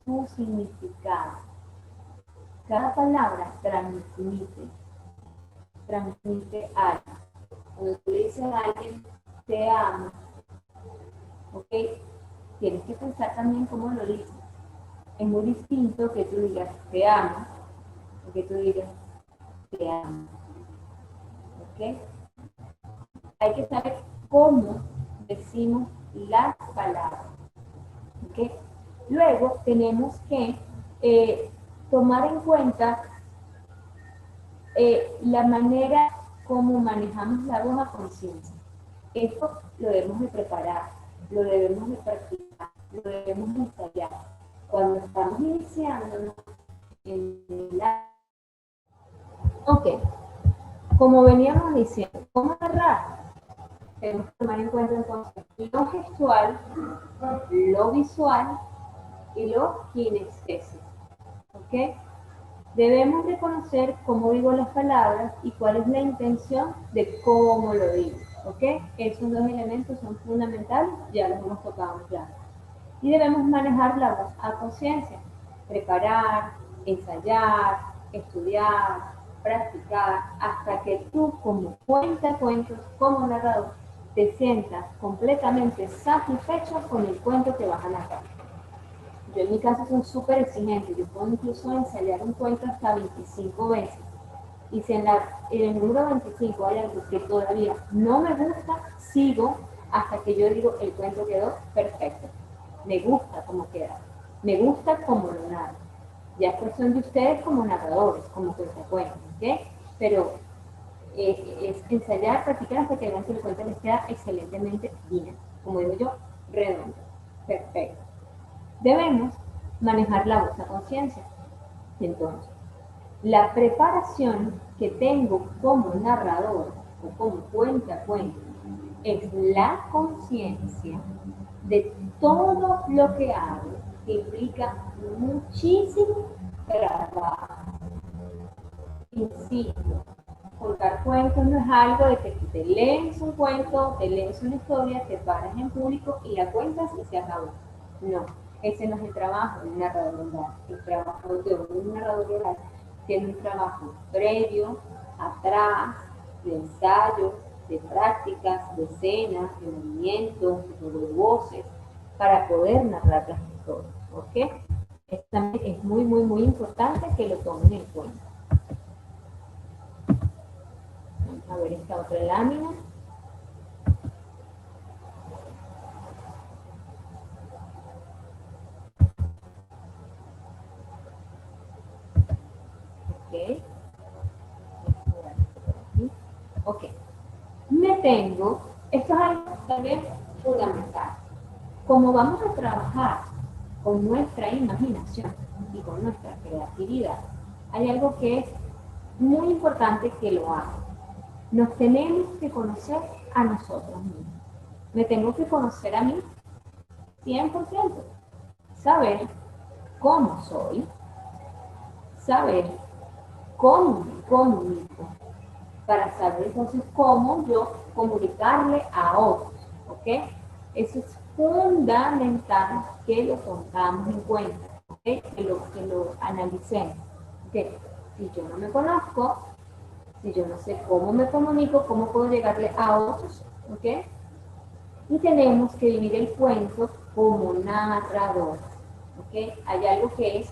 su significado. Cada palabra transmite algo. Cuando tú le dices a alguien, te amo, ¿ok? Tienes que pensar también cómo lo dices. Es muy distinto que tú digas, te amo, o que tú digas, te amo, ¿ok? Hay que saber cómo decimos las palabras, ¿ok? Luego tenemos que tomar en cuenta la manera como manejamos la voz a conciencia. Esto lo debemos de preparar, lo debemos de practicar, lo debemos de ensayar. Cuando estamos iniciando en la... Ok, como veníamos diciendo, ¿cómo narrar? Tenemos que tomar en cuenta entonces lo gestual, lo visual y lo kinestésico. ¿Ok? Debemos reconocer cómo digo las palabras y cuál es la intención de cómo lo digo. ¿Ok? Esos dos elementos son fundamentales, ya los hemos tocado ya. Y debemos manejar la voz a conciencia, preparar, ensayar, estudiar, practicar, hasta que tú como cuentacuentos, como narrador, te sientas completamente satisfecho con el cuento que vas a narrar. Yo en mi caso soy súper exigente, yo puedo incluso ensayar un cuento hasta 25 veces. Y si en el número 25 hay algo que todavía no me gusta, sigo hasta que yo digo el cuento quedó perfecto. Me gusta cómo queda, me gusta cómo lo narro. Ya es cuestión de ustedes como narradores, como cuentacuentos, ¿ok? Pero es ensayar, practicar hasta que vean que el cuento les queda excelentemente bien. Como digo yo, redondo, perfecto. Debemos manejar la voz a conciencia. Entonces, la preparación que tengo como narrador o como cuentacuentos es la conciencia de todo lo que hago, que implica muchísimo trabajo. Insisto, contar cuentos no es algo de que te lees un cuento, te lees una historia, te paras en público y la cuentas y se acabó. No, ese no es el trabajo de un narrador oral. El trabajo de un narrador oral tiene un trabajo previo, atrás, de ensayo, de prácticas, de escenas, de movimientos, de voces, para poder narrar las historias. ¿Ok? Esto también es muy, muy, muy importante que lo tomen en cuenta. A ver esta otra lámina. Ok. Por aquí. esto es algo también fundamental. Como vamos a trabajar con nuestra imaginación y con nuestra creatividad, hay algo que es muy importante que lo hagan. Nos tenemos que conocer a nosotros mismos. Me tengo que conocer a mí 100%. Saber cómo soy, saber cómo me comunico, para saber entonces cómo yo comunicarle a otros, ¿ok? Eso es fundamental que lo pongamos en cuenta, ¿ok? Que lo analicemos, ¿ok? Si yo no me conozco, si yo no sé cómo me comunico, cómo puedo llegarle a otros, ¿ok? Y tenemos que vivir el cuento como narrador, ¿ok? Hay algo que es,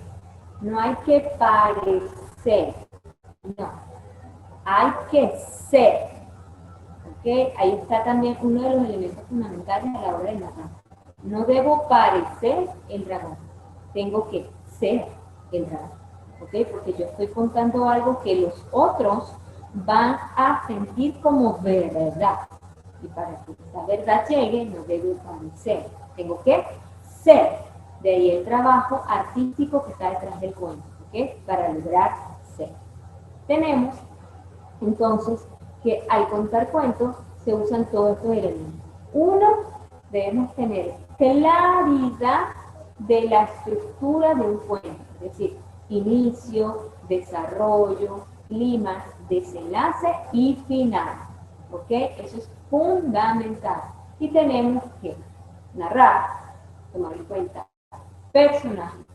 no hay que parecer, no, hay que ser, ¿ok? Ahí está también uno de los elementos fundamentales a la hora de narrar. No debo parecer el dragón, tengo que ser el dragón, ¿ok? Porque yo estoy contando algo que los otros van a sentir como verdad. Y para que esa verdad llegue, no debo parecer, tengo que ser. De ahí el trabajo artístico que está detrás del cuento, ¿ok? Para lograr ser. Tenemos entonces que al contar cuentos se usan todos estos elementos. Uno, debemos tener claridad de la estructura de un cuento, es decir, inicio, desarrollo, clímax, desenlace y final. ¿Ok? Eso es fundamental. Y tenemos que narrar, tomar en cuenta personajes,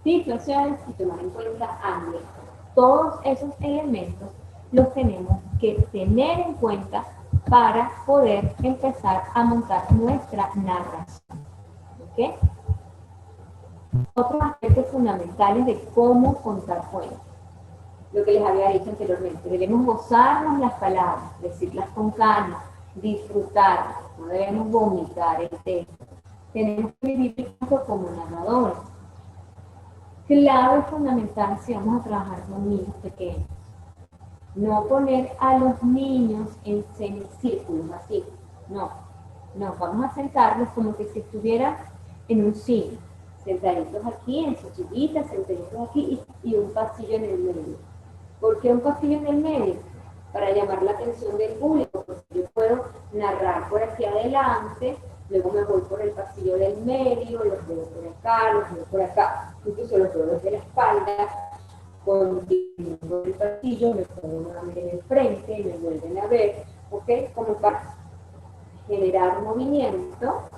situaciones y tomar en cuenta ambiente. Todos esos elementos los tenemos que tener en cuenta para poder empezar a montar nuestra narración. ¿Ok? Otros aspectos fundamentales de cómo contar cuentos. Lo que les había dicho anteriormente, debemos gozarnos las palabras, decirlas con calma, disfrutarlas, no debemos vomitar el texto. Tenemos que vivir el cuento como narradores. Clave fundamental si vamos a trabajar con niños pequeños. No poner a los niños en semicírculos así. No, vamos a sentarlos como que si estuvieran en un cine. Sentaditos aquí, en sus sillitas, sentaditos aquí y un pasillo en el medio. ¿Por qué un pasillo en el medio? Para llamar la atención del público, porque yo puedo narrar por aquí adelante, luego me voy por el pasillo del medio, los veo por acá, los veo por acá, incluso los veo desde la espalda, continúo por el pasillo, me pongo nuevamente en el frente y me vuelven a ver, ¿ok? Como para generar movimiento,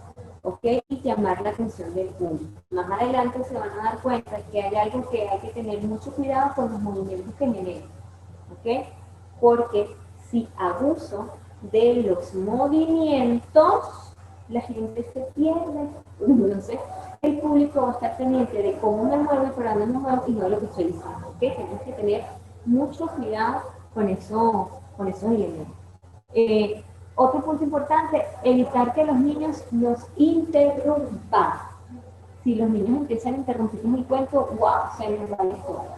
¿ok? Y llamar la atención del público. Más adelante se van a dar cuenta que hay algo que hay que tener mucho cuidado con los movimientos que generan, ¿ok? Porque si abuso de los movimientos, la gente se pierde. Entonces, el público va a estar pendiente de cómo me muevo y por dónde me muevo y no de lo que estoy diciendo, ¿ok? Tenemos que tener mucho cuidado con esos elementos. Otro punto importante, evitar que los niños nos interrumpan. Si los niños empiezan a interrumpirnos el cuento, wow, se nos va la historia.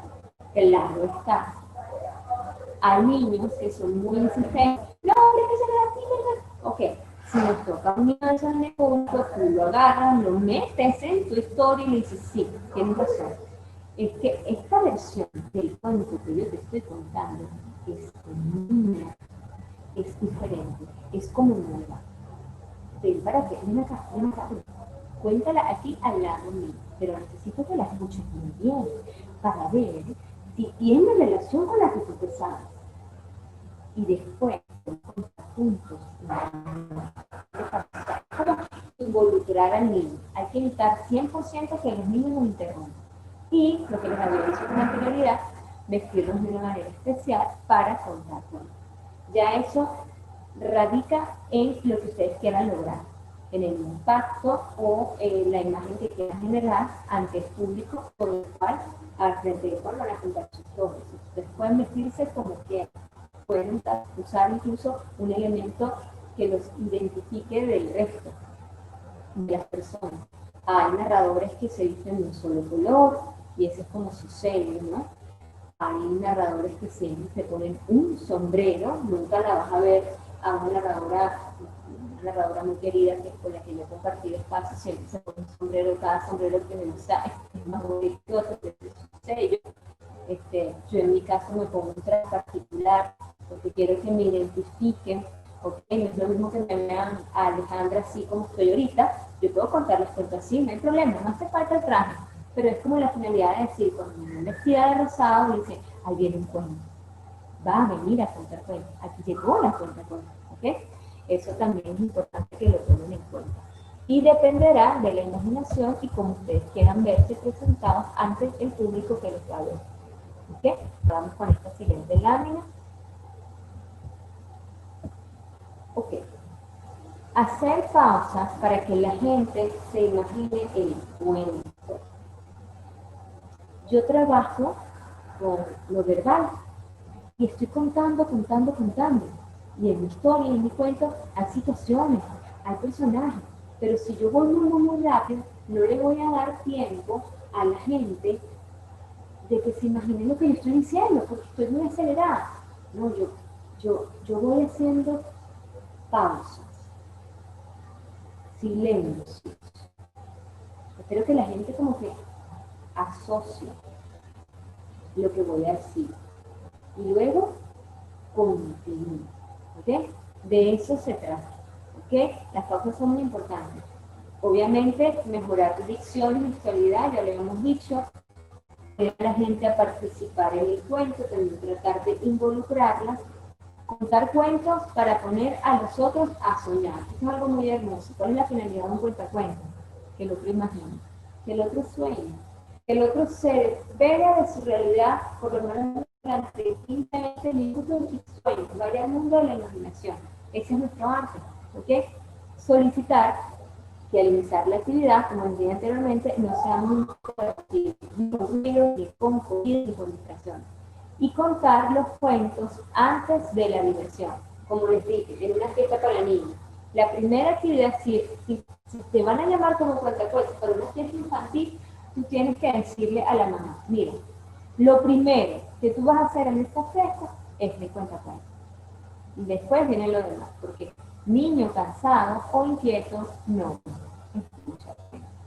Claro está. Hay niños que son muy insistentes. No, hombre, que se me da aquí, ¿verdad? Ok, si nos toca un niño de esos en el punto, tú lo agarras, lo metes en tu historia y le dices, sí, tienes razón. Es que esta versión del cuento que yo te estoy contando es nueva, es diferente, es como nueva. Ven para que, ven acá, cuéntala aquí al lado mío, pero necesito que la escuches muy bien para ver si tiene relación con la que tú te sabes. Y después, juntos, involucrar al niño. Hay que evitar 100% que los niños nos interrumpan. Y lo que les había dicho con anterioridad, vestirlos de una manera especial para contar cuentos. Ya eso radica en lo que ustedes quieran lograr, en el impacto o la imagen que quieran generar ante el público, por lo cual al frente de cual van a contar sus historias. Ustedes pueden vestirse como quieran, pueden usar incluso un elemento que los identifique del resto de las personas. Hay narradores que se visten de un solo color y ese es como su sello, ¿no? Hay narradores que siempre se ponen un sombrero, nunca la vas a ver a una narradora muy querida con la que yo he compartido espacio, siempre se pone un sombrero, cada sombrero que me usa es más bonito que otro, que es su sello. Yo en mi caso me pongo un traje particular porque quiero que me identifiquen, ¿ok? No es lo mismo que me vean a Alejandra así como estoy ahorita, yo puedo contar las cuentas así, no hay problema, no hace falta el traje, pero es como la finalidad de decir, cuando me ven vestida de rosado, me dicen, ahí viene un cuento, va a venir a contar cuentos, aquí llegó la cuenta cuentos, ¿ok? Eso también es importante que lo tomen en cuenta. Y dependerá de la imaginación y cómo ustedes quieran verse presentados ante el público que los va a ver. ¿Ok? Vamos con esta siguiente lámina. Ok. Hacer pausas para que la gente se imagine el cuento. Yo trabajo con lo verbal y estoy contando. Y en mi historia, en mi cuento, hay situaciones, hay personajes. Pero si yo voy muy rápido, no le voy a dar tiempo a la gente de que se imagine lo que yo estoy diciendo, porque estoy muy acelerada. No, yo voy haciendo pausas, silencios. Espero que la gente como que asocie lo que voy a decir. Y luego continúo. ¿Ok? De eso se trata. ¿Ok? Las pausas son muy importantes. Obviamente, mejorar tu dicción y visualidad, ya lo hemos dicho, a la gente a participar en el cuento, también tratar de involucrarlas, contar cuentos para poner a los otros a soñar. Esto es algo muy hermoso. ¿Cuál es la finalidad de un cuentacuentos? Que el otro imagine, que el otro sueñe, que el otro se vea de su realidad por lo menos durante 15, 20 minutos y sueñe, vaya al mundo de la imaginación. Ese es nuestro arte, ¿ok? Solicitar que al iniciar la actividad, como dije anteriormente, no seamos ni con ruido, ni con comida, ni con distracción. Y contar los cuentos antes de la diversión. Como les dije, en una fiesta para niños. La primera actividad, si te van a llamar como cuentacuentos para una fiesta infantil, tú tienes que decirle a la mamá, mira, lo primero que tú vas a hacer en esta fiesta es de cuentacuentos. Y después viene lo demás, porque niño cansado o inquieto no escucha,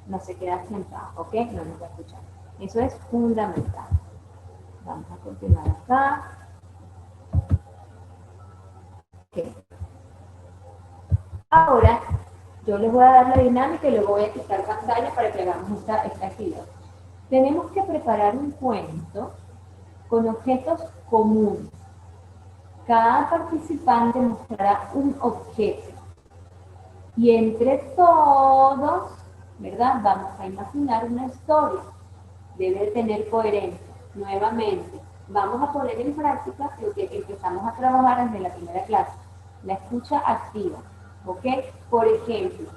no se queda sentado, ¿ok? No nos va a escuchar. Eso es fundamental. Vamos a continuar acá. Okay. Ahora, yo les voy a dar la dinámica y luego voy a quitar pantalla para que hagamos esta actividad. Tenemos que preparar un cuento con objetos comunes. Cada participante mostrará un objeto. Y entre todos, ¿verdad? Vamos a imaginar una historia. Debe tener coherencia. Nuevamente, vamos a poner en práctica lo que empezamos a trabajar desde la primera clase. La escucha activa. ¿Ok? Por ejemplo,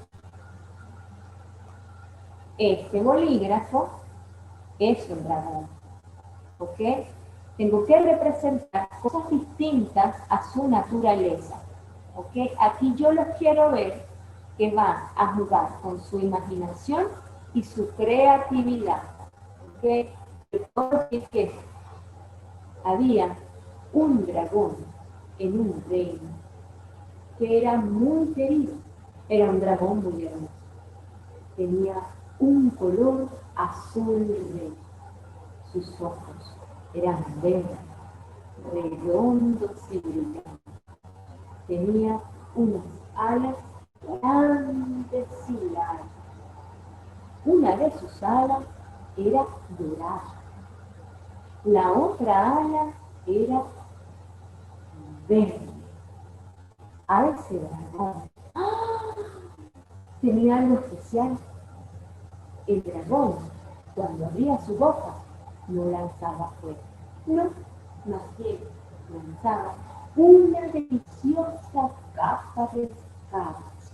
este bolígrafo es un dragón. ¿Ok? Tengo que representar cosas distintas a su naturaleza. ¿Ok? Aquí yo los quiero ver que van a jugar con su imaginación y su creatividad. ¿Ok? Que había un dragón en un reino que era muy querido. Era un dragón muy hermoso. Tenía un color azul rey. Sus ojos eran verdes, redondos y brillantes. Tenía unas alas grandes y largas. Una de sus alas era dorada. La otra ala era verde. A ese dragón tenía algo especial. El dragón, cuando abría su boca, no lanzaba fuego. No, más bien lanzaba una deliciosa capa de escamas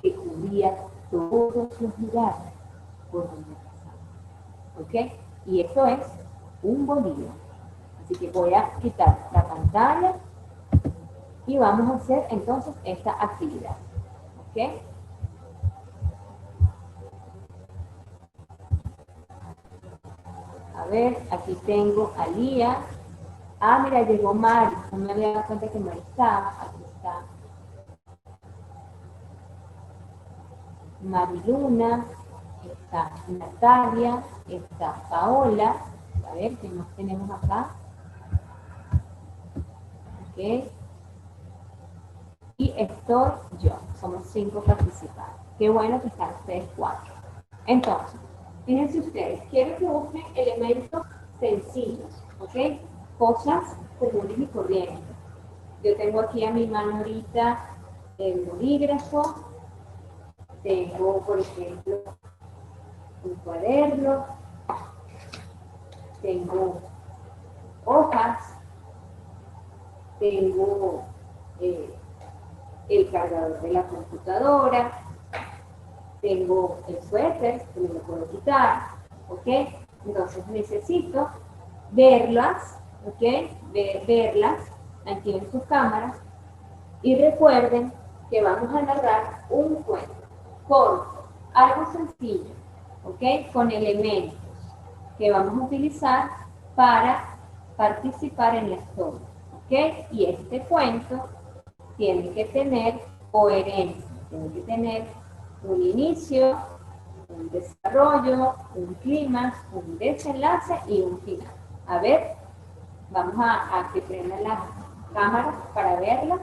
que cubría todos los lugares por donde pasaba. ¿Ok? Y eso es un bolígrafo. Así que voy a quitar la pantalla y vamos a hacer entonces esta actividad. ¿Ok? A ver, aquí tengo a Lía. Ah, mira, llegó Mari. No me había dado cuenta que Mari estaba. Aquí está Mariluna, está Natalia, está Paola. A ver, ¿qué más tenemos acá? Ok. Y estoy yo. Somos 5 participantes. Qué bueno que están ustedes 4. Entonces, fíjense ustedes, quiero que busquen elementos sencillos, ¿ok? Cosas comunes y corrientes. Yo tengo aquí a mi mano ahorita el bolígrafo, tengo, por ejemplo, un cuaderno, tengo hojas, tengo el cargador de la computadora, tengo el suéter, que me lo puedo quitar, ¿ok? Entonces necesito verlas, ¿ok? Verlas, activen sus cámaras y recuerden que vamos a narrar un cuento corto, algo sencillo, ¿ok? Con elementos que vamos a utilizar para participar en la historia, ¿ok? Y este cuento tiene que tener coherencia, tiene que tener un inicio, un desarrollo, un clímax, un desenlace y un final. A ver, vamos a que prendan las cámaras para verlas.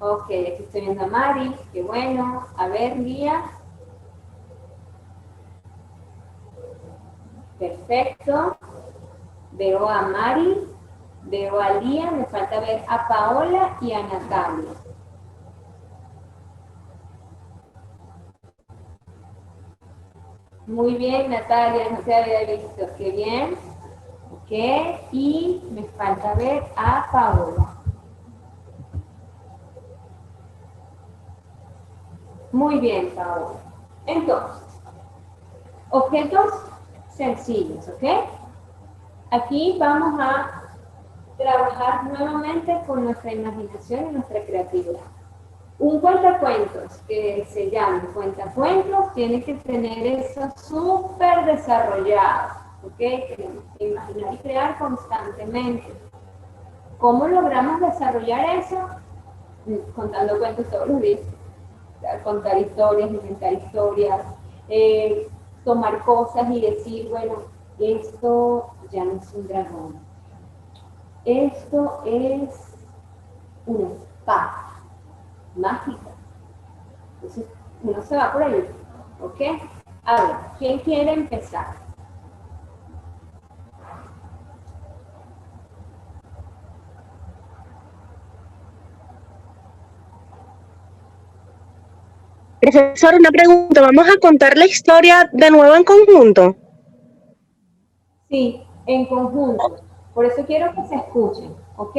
Ok, aquí estoy viendo a Mari, qué bueno. A ver, Lía. Perfecto. Veo a Mari, veo a Lía, me falta ver a Paola y a Natalia. Muy bien, Natalia, no se había visto, qué bien. Ok, y me falta ver a Paola. Muy bien, Paola. Entonces, objetos sencillos, ¿ok? Aquí vamos a trabajar nuevamente con nuestra imaginación y nuestra creatividad. Un cuentacuentos que se llame cuentacuentos tiene que tener eso súper desarrollado, ¿ok? Tenemos que imaginar y crear constantemente. ¿Cómo logramos desarrollar eso? Contando cuentos todos los días. Contar historias, inventar historias, tomar cosas y decir, bueno, esto ya no es un dragón, esto es una espada mágica. Entonces, uno se va por ahí, ¿ok? A ver, ¿quién quiere empezar? Profesor, una pregunta. ¿Vamos a contar la historia de nuevo en conjunto? Sí, en conjunto. Por eso quiero que se escuchen, ¿ok?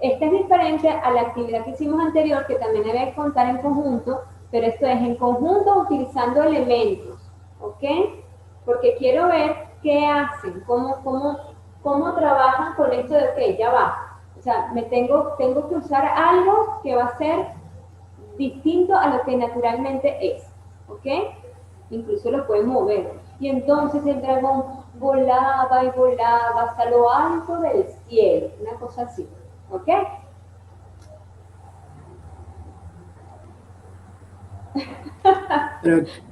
Esta es diferente a la actividad que hicimos anterior, que también había que contar en conjunto, pero esto es en conjunto utilizando elementos, ¿ok? Porque quiero ver qué hacen, cómo trabajan con esto de, ok, ya va. O sea, tengo que usar algo que va a ser distinto a lo que naturalmente es, ¿ok? Incluso lo pueden mover. Y entonces el dragón volaba y volaba hasta lo alto del cielo, una cosa así, ¿ok?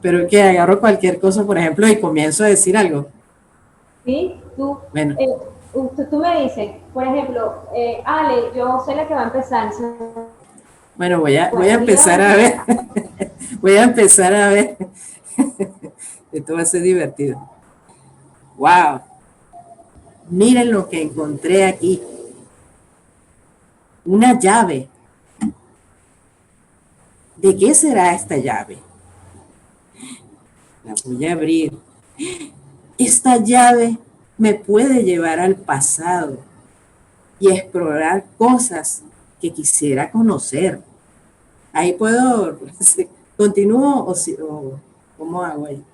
Pero que agarro cualquier cosa, por ejemplo, y comienzo a decir algo. ¿Sí? Bueno, Tú me dices, por ejemplo, Ale, yo soy la que va a empezar. bueno, voy a Bueno, empezar a ver. Voy a empezar a ver. Esto va a ser divertido. Wow, miren lo que encontré aquí. Una llave. ¿De qué será esta llave? La voy a abrir. Esta llave me puede llevar al pasado y explorar cosas que quisiera conocer. Ahí puedo, continúo o ¿cómo hago ahí?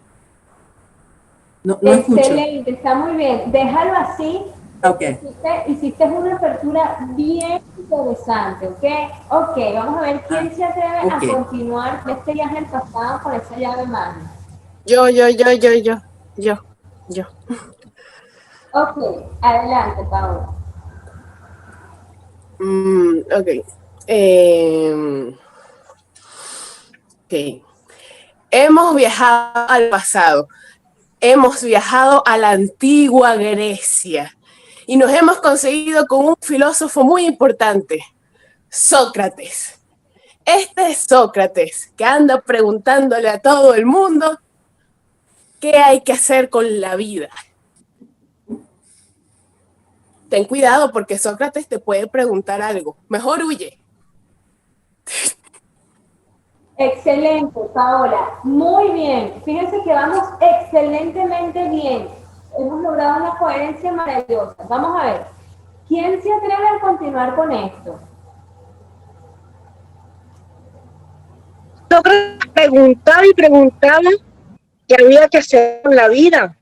No escucho. Excelente, está muy bien. Déjalo así, Ok, porque hiciste una apertura bien interesante, ¿ok? Ok, vamos a ver quién se atreve a ok. continuar con este viaje al pasado con esa llave mágica. Yo, yo, yo, yo, yo, yo, yo. Ok, adelante, Paola. Ok. Em, ok. Hemos viajado al pasado. Hemos viajado a la antigua Grecia. Y nos hemos conseguido con un filósofo muy importante, Sócrates. Este es Sócrates, que anda preguntándole a todo el mundo qué hay que hacer con la vida. Ten cuidado porque Sócrates te puede preguntar algo. Mejor huye. Excelente, Paola. Muy bien. Fíjense que vamos excelentemente bien. Hemos logrado una coherencia maravillosa. Vamos a ver. ¿Quién se atreve a continuar con esto? Sócrates preguntaba y preguntaba qué había que hacer con la vida.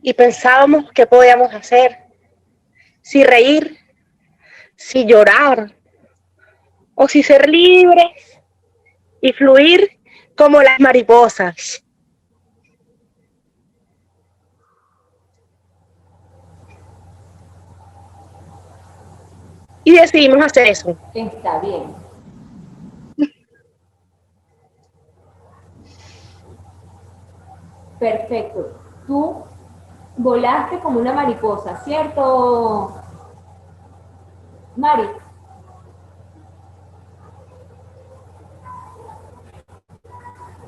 Y pensábamos qué podíamos hacer. Si reír, si llorar, o si ser libres y fluir como las mariposas. Y decidimos hacer eso. Está bien. Perfecto. Tú volaste como una mariposa, ¿cierto, Mari?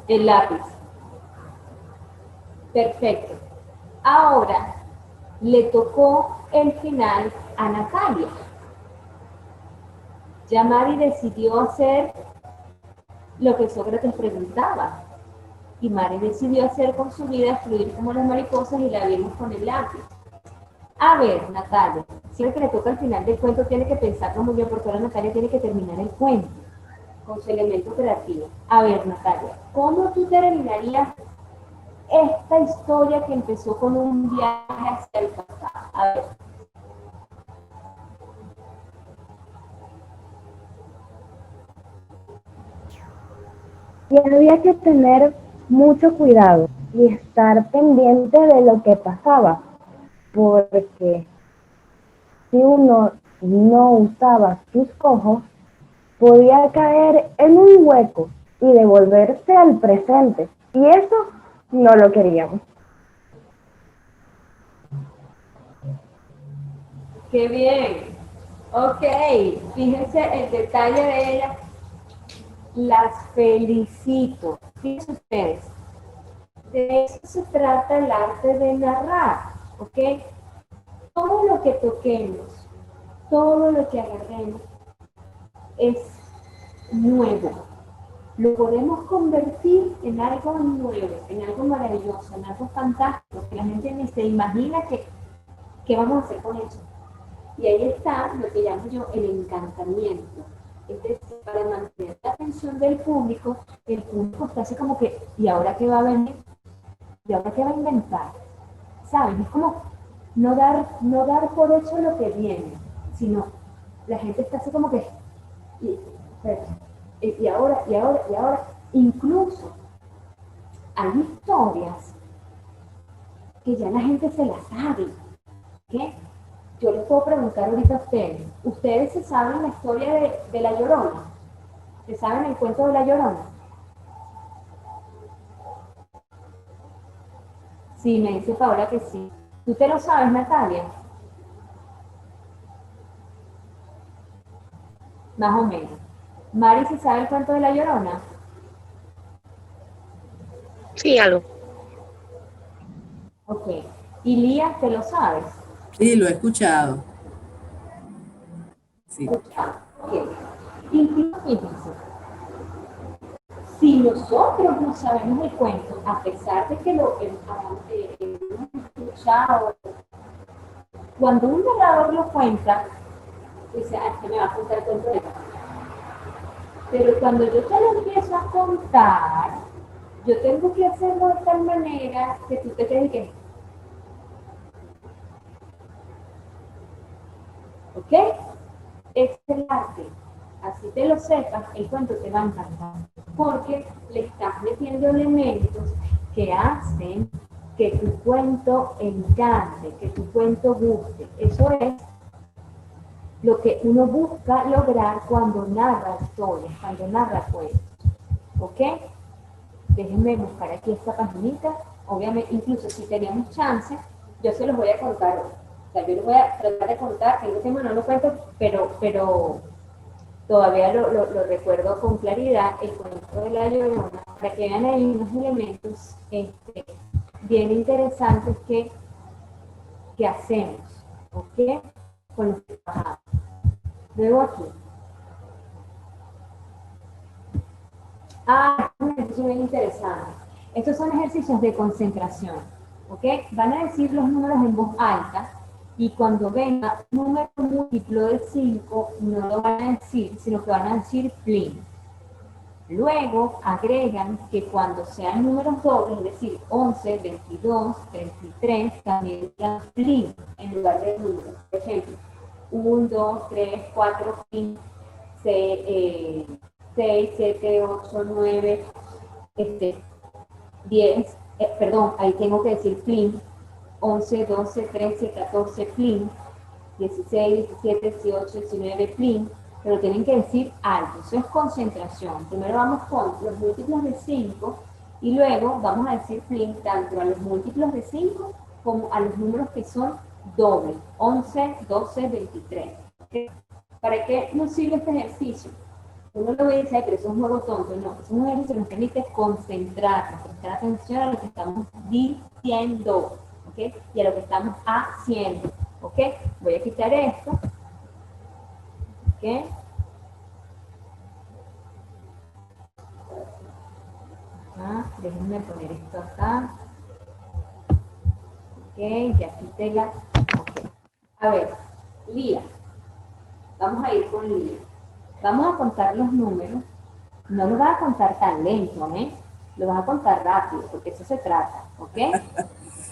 El lápiz. Perfecto. Ahora le tocó el final a Natalia. Ya Mari decidió hacer lo que Sócrates preguntaba. Y Mari decidió hacer con su vida fluir como las mariposas y la vimos con el lápiz. A ver, Natalia, siempre que le toca al final del cuento tiene que pensarlo muy bien porque ahora Natalia tiene que terminar el cuento con su elemento creativo. A ver, Natalia, ¿cómo tú terminarías esta historia que empezó con un viaje hacia el pasado? A ver. Y había que tener mucho cuidado y estar pendiente de lo que pasaba, porque si uno no usaba sus ojos, podía caer en un hueco y devolverse al presente. Y eso no lo queríamos. ¡Qué bien! Ok, fíjense el detalle de ella. Las felicito. Fíjense ustedes. De eso se trata el arte de narrar, ¿ok? Todo lo que toquemos, todo lo que agarremos es nuevo. Lo podemos convertir en algo nuevo, en algo maravilloso, en algo fantástico, que la gente ni se imagina que vamos a hacer con eso. Y ahí está lo que llamo yo el encantamiento. Es decir, para mantener la atención del público, el público está así como que, ¿y ahora qué va a venir? ¿Y ahora qué va a inventar? ¿Sabes? Es como no dar por hecho lo que viene, sino la gente está así como que, y ahora, incluso hay historias que ya la gente se las sabe, ¿qué? Yo les puedo preguntar ahorita a ¿ustedes se saben la historia de La Llorona? ¿Se saben el cuento de La Llorona? Sí, me dice Paola que sí. ¿Tú te lo sabes, Natalia? Más o menos. Mari, ¿se sabe el cuento de La Llorona? Sí, algo. Ok. ¿Y Lía, te lo sabes? Sí, lo he escuchado. Sí. Ok. Incluso, fíjense, si nosotros no sabemos el cuento, a pesar de que lo hemos escuchado, cuando un narrador lo cuenta, dice, este me va a contar el cuento de pero cuando yo te lo empiezo a contar, yo tengo que hacerlo de tal manera que tú te quedes, ¿ok? es el arte. Así te lo sepas, el cuento te va a encantar, porque le estás metiendo elementos que hacen que tu cuento encante, que tu cuento guste. Eso es lo que uno busca lograr cuando narra historias, cuando narra cuentos. ¿Ok? Déjenme buscar aquí esta paginita. Obviamente, incluso si teníamos chance, yo se los voy a contar hoy. O sea, yo les voy a tratar de contar, tengo tiempo, no lo cuento, pero todavía lo recuerdo con claridad, el cuento de la Llorona, para que vean ahí unos elementos bien interesantes que hacemos, ¿ok? Con los que trabajamos. Luego aquí. Un ejercicio bien interesante. Estos son ejercicios de concentración, ¿ok? Van a decir los números en voz alta y cuando venga un número múltiplo de 5, no lo van a decir, sino que van a decir plin. Luego agregan que cuando sean números dobles, es decir, 11, 22, 33, también digan plin en lugar de números. Por ejemplo, 1, 2, 3, 4, plin, 6, 7, 8, 9, 10, perdón, ahí tengo que decir plin, 11, 12, 13, 14, plin, 16, 17, 18, 19, plin, pero tienen que decir algo, eso es concentración. Primero vamos con los múltiplos de 5 y luego vamos a decir plin tanto a los múltiplos de 5 como a los números que son dobles, 11, 12, 23. ¿Okay? ¿Para qué nos sirve este ejercicio? Uno lo ve y dice, pero eso es un juego tonto. No, es un ejercicio que nos permite concentrarnos, prestar atención a lo que estamos diciendo, ¿ok? Y a lo que estamos haciendo, ¿ok? Voy a quitar esto, ¿ok? Déjenme poner esto acá. Ok, ya quité la... Ok. A ver, Lía. Vamos a ir con Lía. Vamos a contar los números. No los vas a contar tan lento, ¿eh? Lo vas a contar rápido, porque eso se trata, ¿ok?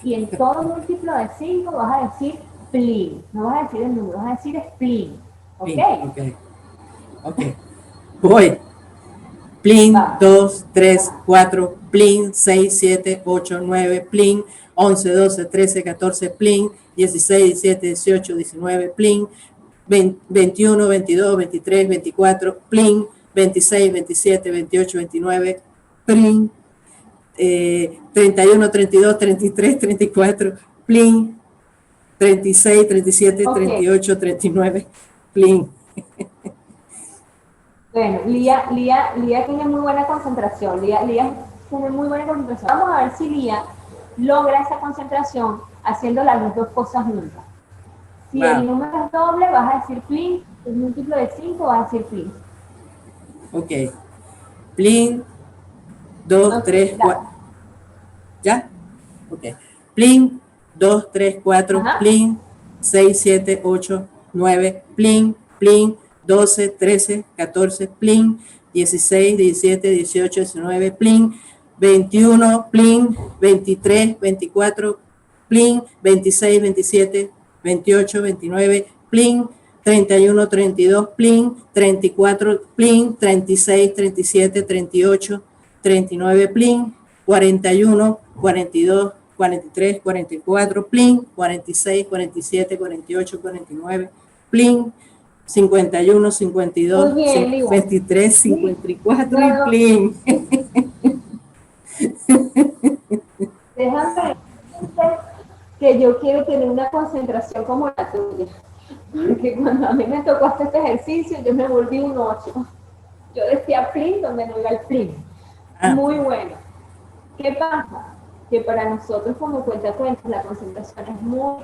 Y en todo múltiplo de 5 vas a decir plin. No vas a decir el número, vas a decir splin. ¿Ok? Ok. Voy. Plin, Vamos. 2, 3, 4, plin, 6, 7, 8, 9, plin, 11, 12, 13, 14, plin, 16, 17, 18, 19, plin, 21, 22, 23, 24, plin, 26, 27, 28, 29, plin, 31, 32, 33, 34, plin, 36, 37, Ok. 38, 39, plin. Bueno, Lía tiene muy buena concentración. Lía tiene muy buena concentración. Vamos a ver si Lía logra esa concentración haciendo las dos cosas juntas. Si el número es doble, vas a decir plin. Si es múltiplo de 5, vas a decir plin. Ok. Plin, 2, 3, 4. ¿Ya? Ok. Plin, 2, 3, 4, Ajá. plin, 6, 7, 8, 9, plin, plin, 12, 13, 14, plin, 16, 17, 18, 19, plin, 21, plin, 23, 24, plin, 26, 27, 28, 29, plin, 31, 32, plin, 34, plin, 36, 37, 38, 39, plin, 41, 42, 43, 44, plin, 46, 47, 48, 49, plin, 51, 52, Muy bien, Lía. 53, 54 No, y plin. déjame decirte que yo quiero tener una concentración como la tuya. Porque cuando a mí me tocó hacer este ejercicio, yo me volví un 8. Yo decía plin donde no iba el plin. Muy bueno. ¿Qué pasa? Que para nosotros como cuentacuentos la concentración es muy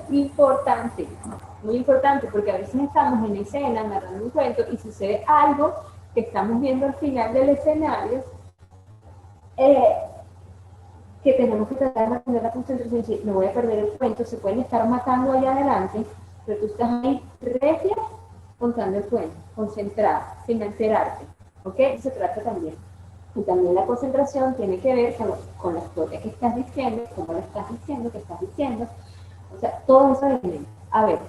importante. Muy importante porque a veces estamos en escena narrando un cuento y sucede algo que estamos viendo al final del escenario que tenemos que tratar de mantener la concentración. Si no voy a perder el cuento, se pueden estar matando allá adelante, pero tú estás ahí regia contando el cuento, concentrada, sin alterarte. ¿Ok? Se trata también. Y también la concentración tiene que ver con la historia que estás diciendo, cómo lo estás diciendo, qué estás diciendo. O sea, todos esos elementos. A ver,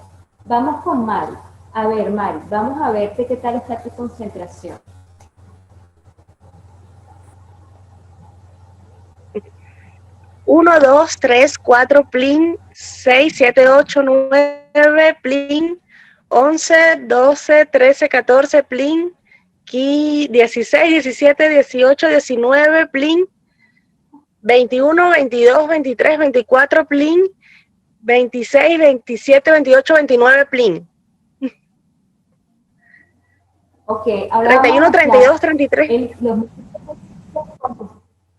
vamos con Mari. A ver, Mari, vamos a verte qué tal está tu concentración. Uno, 2, 3, 4, plin, 6, 7, 8, 9, plin, 11, 12, 13, 14, plin, 16, 17, 18, 19, plin, 21, 22, 23, 24, plin, 26, 27, 28, 29, plin. Ok, ahora 31, vamos a 32, mezclar 33. los múltiplos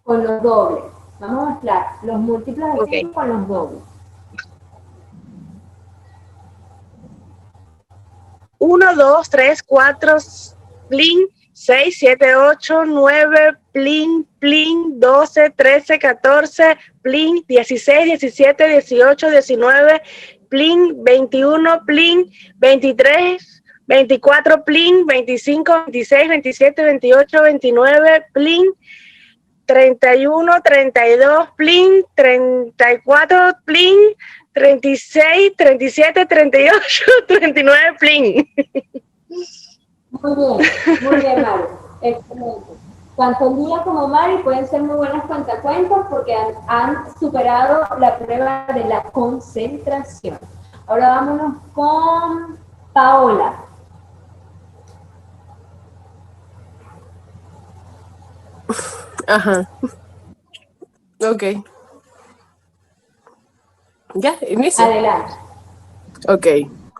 con los dobles. Vamos a mezclar los múltiplos de Ok. 5 con los dobles. 1, 2, 3, 4, plin, 6, 7, 8, 9, plin, plin, 12, 13, 14, plin, 16, 17, 18, 19, plin, 21, plin, 23, 24, plin, 25, 26, 27, 28, 29, plin, 31, 32, plin, 34, plin, 36, 37, 38, 39, plin. Muy bien, Mari. Excelente. Tanto Lía como Mari pueden ser muy buenas cuentacuentos porque han superado la prueba de la concentración. Ahora vámonos con Paola. Ajá. Ok. ¿Ya? ¿Inicio? Adelante. Ok.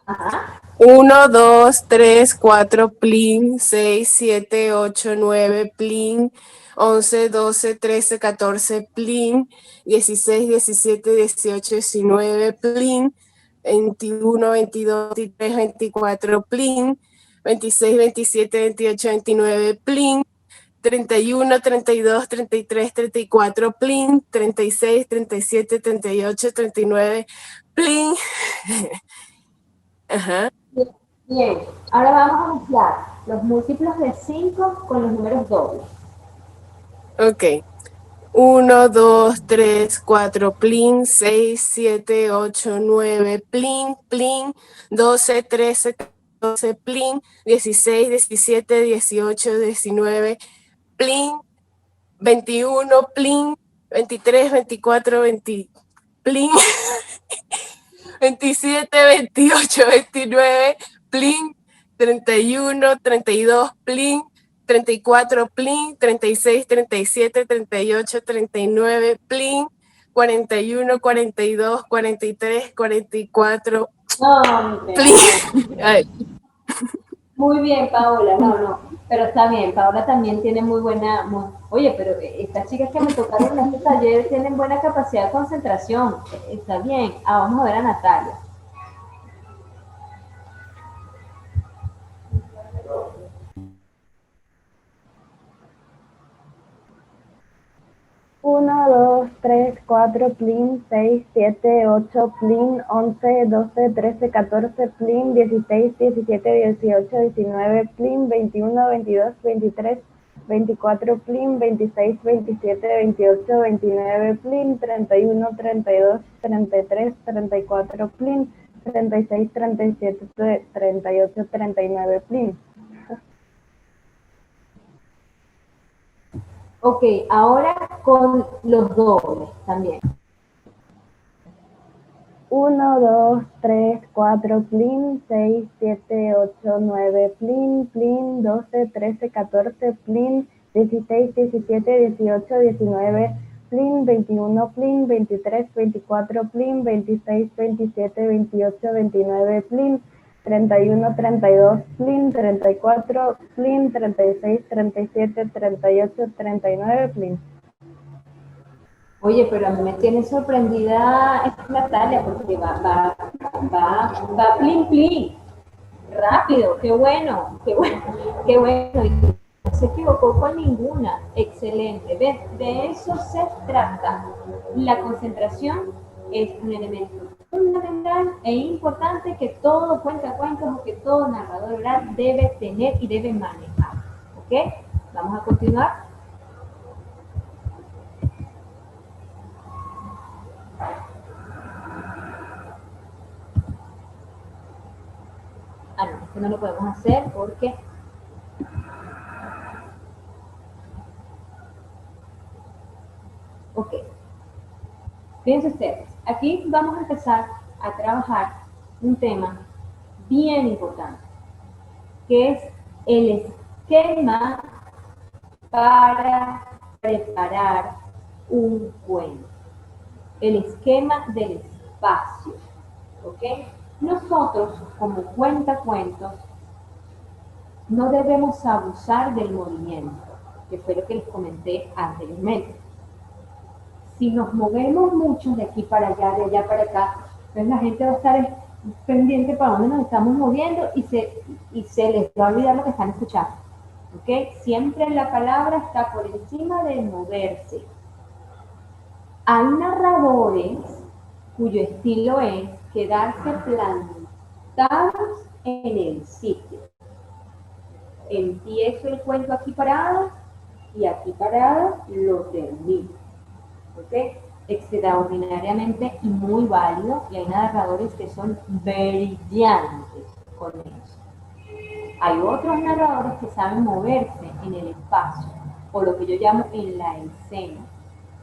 Ajá. 1, 2, 3, 4, plin, 6, 7, 8, 9, plin, 11, 12, 13, 14, plin, 16, 17, 18, 19, plin, 21, 22, 23, 24, plin, 26, 27, 28, 29, plin, 31, 32, 33, 34, plin, 36, 37, 38, 39, plin. Ajá. Bien. Ahora vamos a mezclar los múltiplos de 5 con los números dobles. Ok. 1, 2, 3, 4, plin, 6, 7, 8, 9, plin, plin, 12, 13, 14, plin, 16, 17, 18, 19, plin, 21, plin, 23, 24, 20, plin, 27, 28, 29, plin, 31, 32, plin, 34, plin, 36, 37, 38, 39, plin, 41, 42, 43, 44, No, plin. Ay, muy bien, Paola, no. Pero está bien, Paola también tiene muy buena. Oye, pero estas chicas que me tocaron en este taller tienen buena capacidad de concentración. Está bien. Vamos a ver a Natalia. Uno, 2, 3, 4, plin, 6, 7, 8, plin, 11, 12, 13, 14, plin, 16, 17, 18, 19, plin, 21, 22, 23, 24, plin, 26, 27, 28, 29, plin, 31, 32, 33, 34, plin, 36, 37, 38, 39, plin. Ok, ahora con los dobles también. 1, 2, 3, 4, plin, 6, 7, 8, 9, plin, plin, 12, 13, 14, plin, 16, 17, 18, 19, plin, 21, plin, 23, 24, plin, 26, 27, 28, 29, plin, 31, 32, plin, 34, plin, 36, 37, 38, 39, plin. Oye, pero a mí me tiene sorprendida esta Natalia porque va, plin, plin. Rápido, qué bueno, qué bueno, qué bueno. Y no se equivocó con ninguna. Excelente. ¿Ves? De eso se trata. La concentración es un elemento fundamental e importante que todo cuentacuentos o que todo narrador oral debe tener y debe manejar. ¿Ok? Vamos a continuar. Ah, no. que no lo podemos hacer porque ok. Fíjense ustedes, aquí vamos a empezar a trabajar un tema bien importante, que es el esquema para preparar un cuento. El esquema del espacio, ¿ok? Nosotros, como cuentacuentos, no debemos abusar del movimiento, que fue lo que les comenté anteriormente. Si nos movemos mucho de aquí para allá, de allá para acá, pues la gente va a estar pendiente para dónde nos estamos moviendo y se les va a olvidar lo que están escuchando. ¿Ok? Siempre la palabra está por encima de moverse. Hay narradores cuyo estilo es quedarse plantados en el sitio. Empiezo el cuento aquí parado y aquí parado lo termino. ¿Ok? Extraordinariamente y muy válido, y hay narradores que son brillantes con eso. Hay otros narradores que saben moverse en el espacio, o lo que yo llamo en la escena.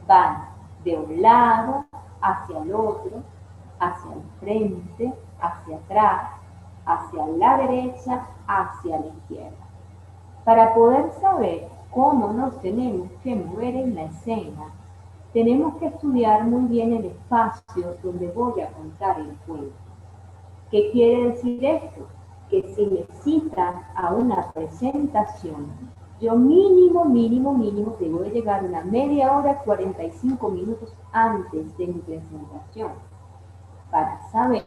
Van de un lado hacia el otro, hacia el frente, hacia atrás, hacia la derecha, hacia la izquierda. Para poder saber cómo nos tenemos que mover en la escena, tenemos que estudiar muy bien el espacio donde voy a contar el cuento. ¿Qué quiere decir esto? Que si me citan a una presentación, yo mínimo debo de llegar una media hora, 45 minutos antes de mi presentación para saber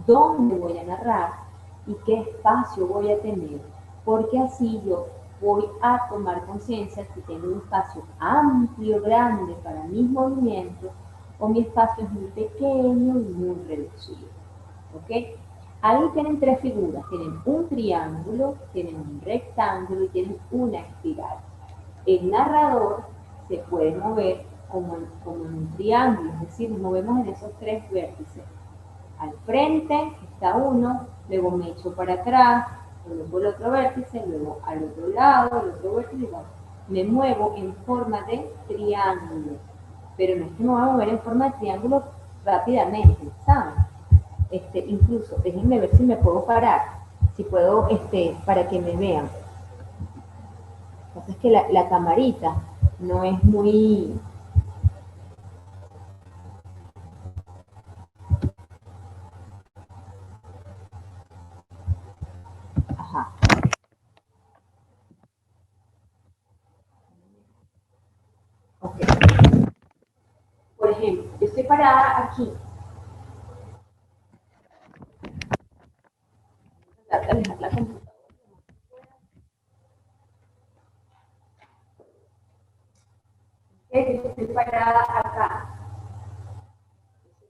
dónde voy a narrar y qué espacio voy a tener, porque así yo voy a tomar conciencia si tengo un espacio amplio, grande para mis movimientos, o mi espacio es muy pequeño y muy reducido. ¿Ok? Ahí tienen tres figuras, tienen un triángulo, tienen un rectángulo y tienen una espiral. El narrador se puede mover como en un triángulo, es decir, nos movemos en esos tres vértices. Al frente está uno, luego me echo para atrás, luego el otro vértice, luego al otro lado, el otro vértice, me muevo en forma de triángulo, pero no es que me voy a mover en forma de triángulo rápidamente, ¿saben? Incluso, déjenme ver si me puedo parar, si puedo, para que me vean. Lo que pasa es que la camarita no es muy... Ajá. Ok. Por ejemplo, yo estoy parada aquí. Alejar la computadora. Yo estoy parada acá.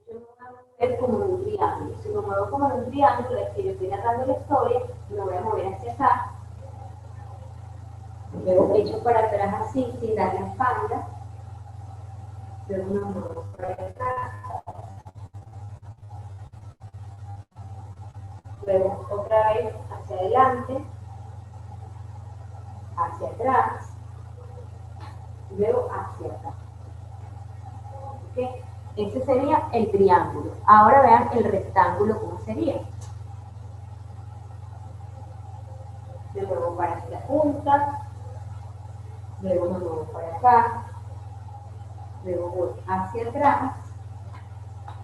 Yo me voy a mover como en un triángulo. Si me muevo como en un triángulo, es que yo estoy narrando la historia, me voy a mover hacia acá. Luego echo para atrás así, sin dar la espalda. Luego me muevo para atrás. Luego otra vez hacia adelante, hacia atrás, y luego hacia acá. ¿Okay? Ese sería el triángulo. Ahora vean el rectángulo cómo sería. Me muevo para esta punta, luego me muevo para acá, luego voy hacia atrás,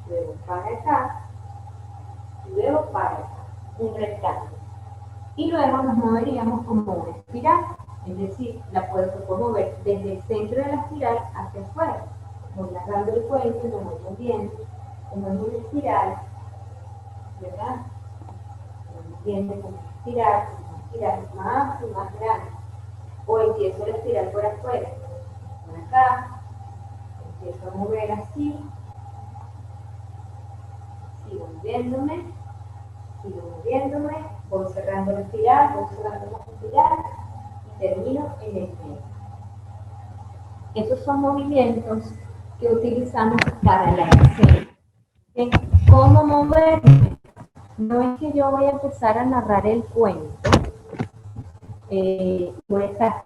luego para acá, y luego para acá. Un rectángulo. Y luego nos moveríamos como una espiral, es decir, la puedo mover desde el centro de la espiral hacia afuera. Voy narrando el cuento, lo voy moviendo, como es una espiral, ¿verdad? Lo moviendo como una espiral más y más grande. O empiezo la espiral por afuera, por acá, empiezo a mover así, sigo moviéndome, voy cerrando la espiral, y termino en el medio. Esos son movimientos que utilizamos para la escena. ¿Cómo moverme? no es que yo voy a empezar a narrar el cuento, voy a estar,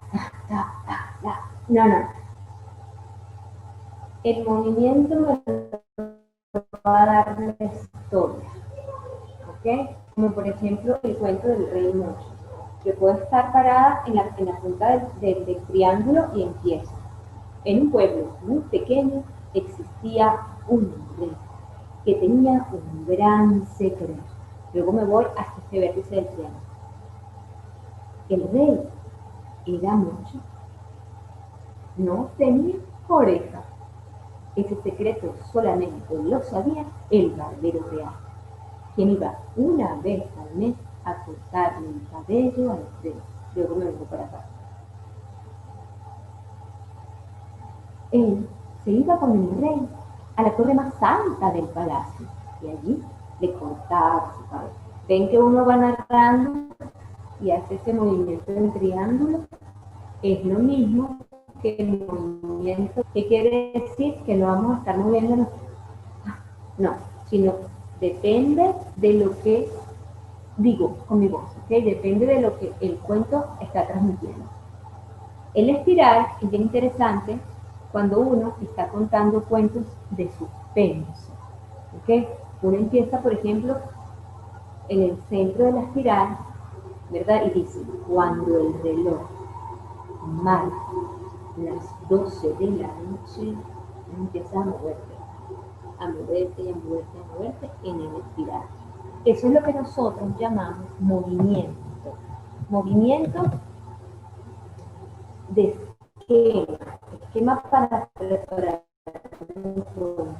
no, no. El movimiento me va a dar la historia, ¿ok? Como por ejemplo el cuento del rey Mocho. Yo puedo estar parada en la punta del triángulo y empiezo. En un pueblo muy pequeño existía un rey que tenía un gran secreto. Luego me voy hasta este vértice del triángulo. El rey era Mocho. No tenía oreja. Ese secreto solamente lo sabía el barbero real, quien iba una vez al mes a cortarle el cabello al rey. Luego me vengo para acá. Él se iba con el rey a la torre más alta del palacio y allí le cortaba su cabello. Ven que uno va narrando y hace ese movimiento en triángulo. Es lo mismo que el movimiento. ¿Qué quiere decir? Que no vamos a estar moviéndonos. No, sino depende de lo que digo con mi voz, ¿ok? Depende de lo que el cuento está transmitiendo. El espiral es bien interesante cuando uno está contando cuentos de suspenso, ¿ok? Uno empieza, por ejemplo, en el centro de la espiral, ¿verdad? Y dice, cuando el reloj marca las 12 de la noche, empiezas a moverte y a moverte y a moverte en el espiral. Eso es lo que nosotros llamamos movimiento. Movimiento de esquema para preparar un cuento.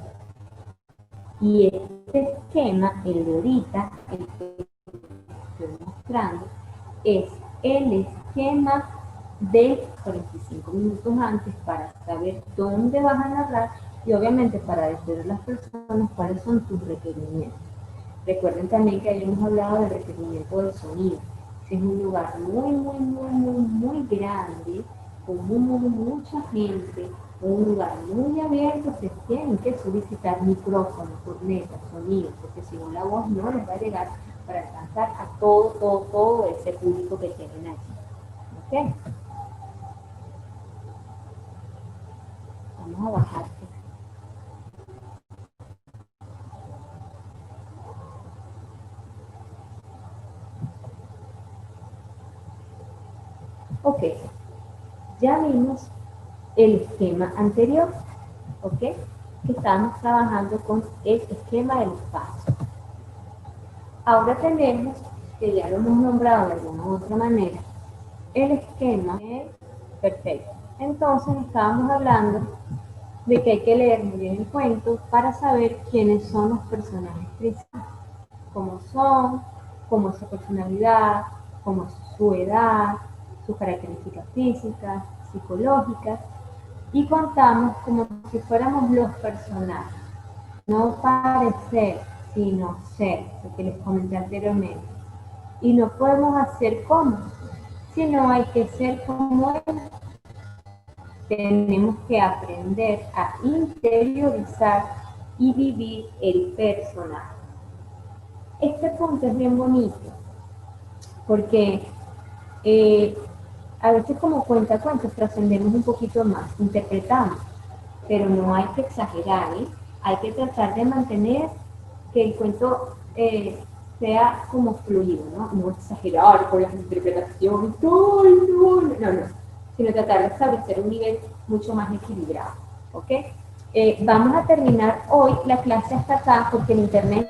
Y este esquema, el de ahorita, el que estoy mostrando, es el esquema de 45 minutos antes para saber dónde vas a narrar y obviamente para decirle a las personas cuáles son tus requerimientos. Recuerden también que habíamos hablado del requerimiento del sonido. Si es un lugar muy grande, con mucha gente, un lugar muy abierto, se tienen que solicitar micrófonos, cornetas, sonidos, porque si no la voz no les va a llegar para alcanzar a todo ese público que tienen allí. ¿Ok? Vamos a bajar. Ok, ya vimos el esquema anterior, ok, que estábamos trabajando con el esquema de los pasos. Ahora tenemos, que ya lo hemos nombrado de alguna u otra manera, el esquema, perfecto. Entonces estábamos hablando de que hay que leer muy bien el cuento para saber quiénes son los personajes principales, cómo son, cómo es su personalidad, cómo es su edad, sus características físicas, psicológicas, y contamos como si fuéramos los personajes, no parecer, sino ser, lo que les comenté anteriormente. Y no podemos hacer como, sino hay que ser como él. Tenemos que aprender a interiorizar y vivir el personaje. Este punto es bien bonito, porque a veces como cuentos trascendemos un poquito más, interpretamos, pero no hay que exagerar, ¿eh? Hay que tratar de mantener que el cuento sea como fluido, ¿no? No exagerar con las interpretaciones, no, sino tratar de establecer un nivel mucho más equilibrado, ¿ok? Vamos a terminar hoy la clase hasta acá porque el internet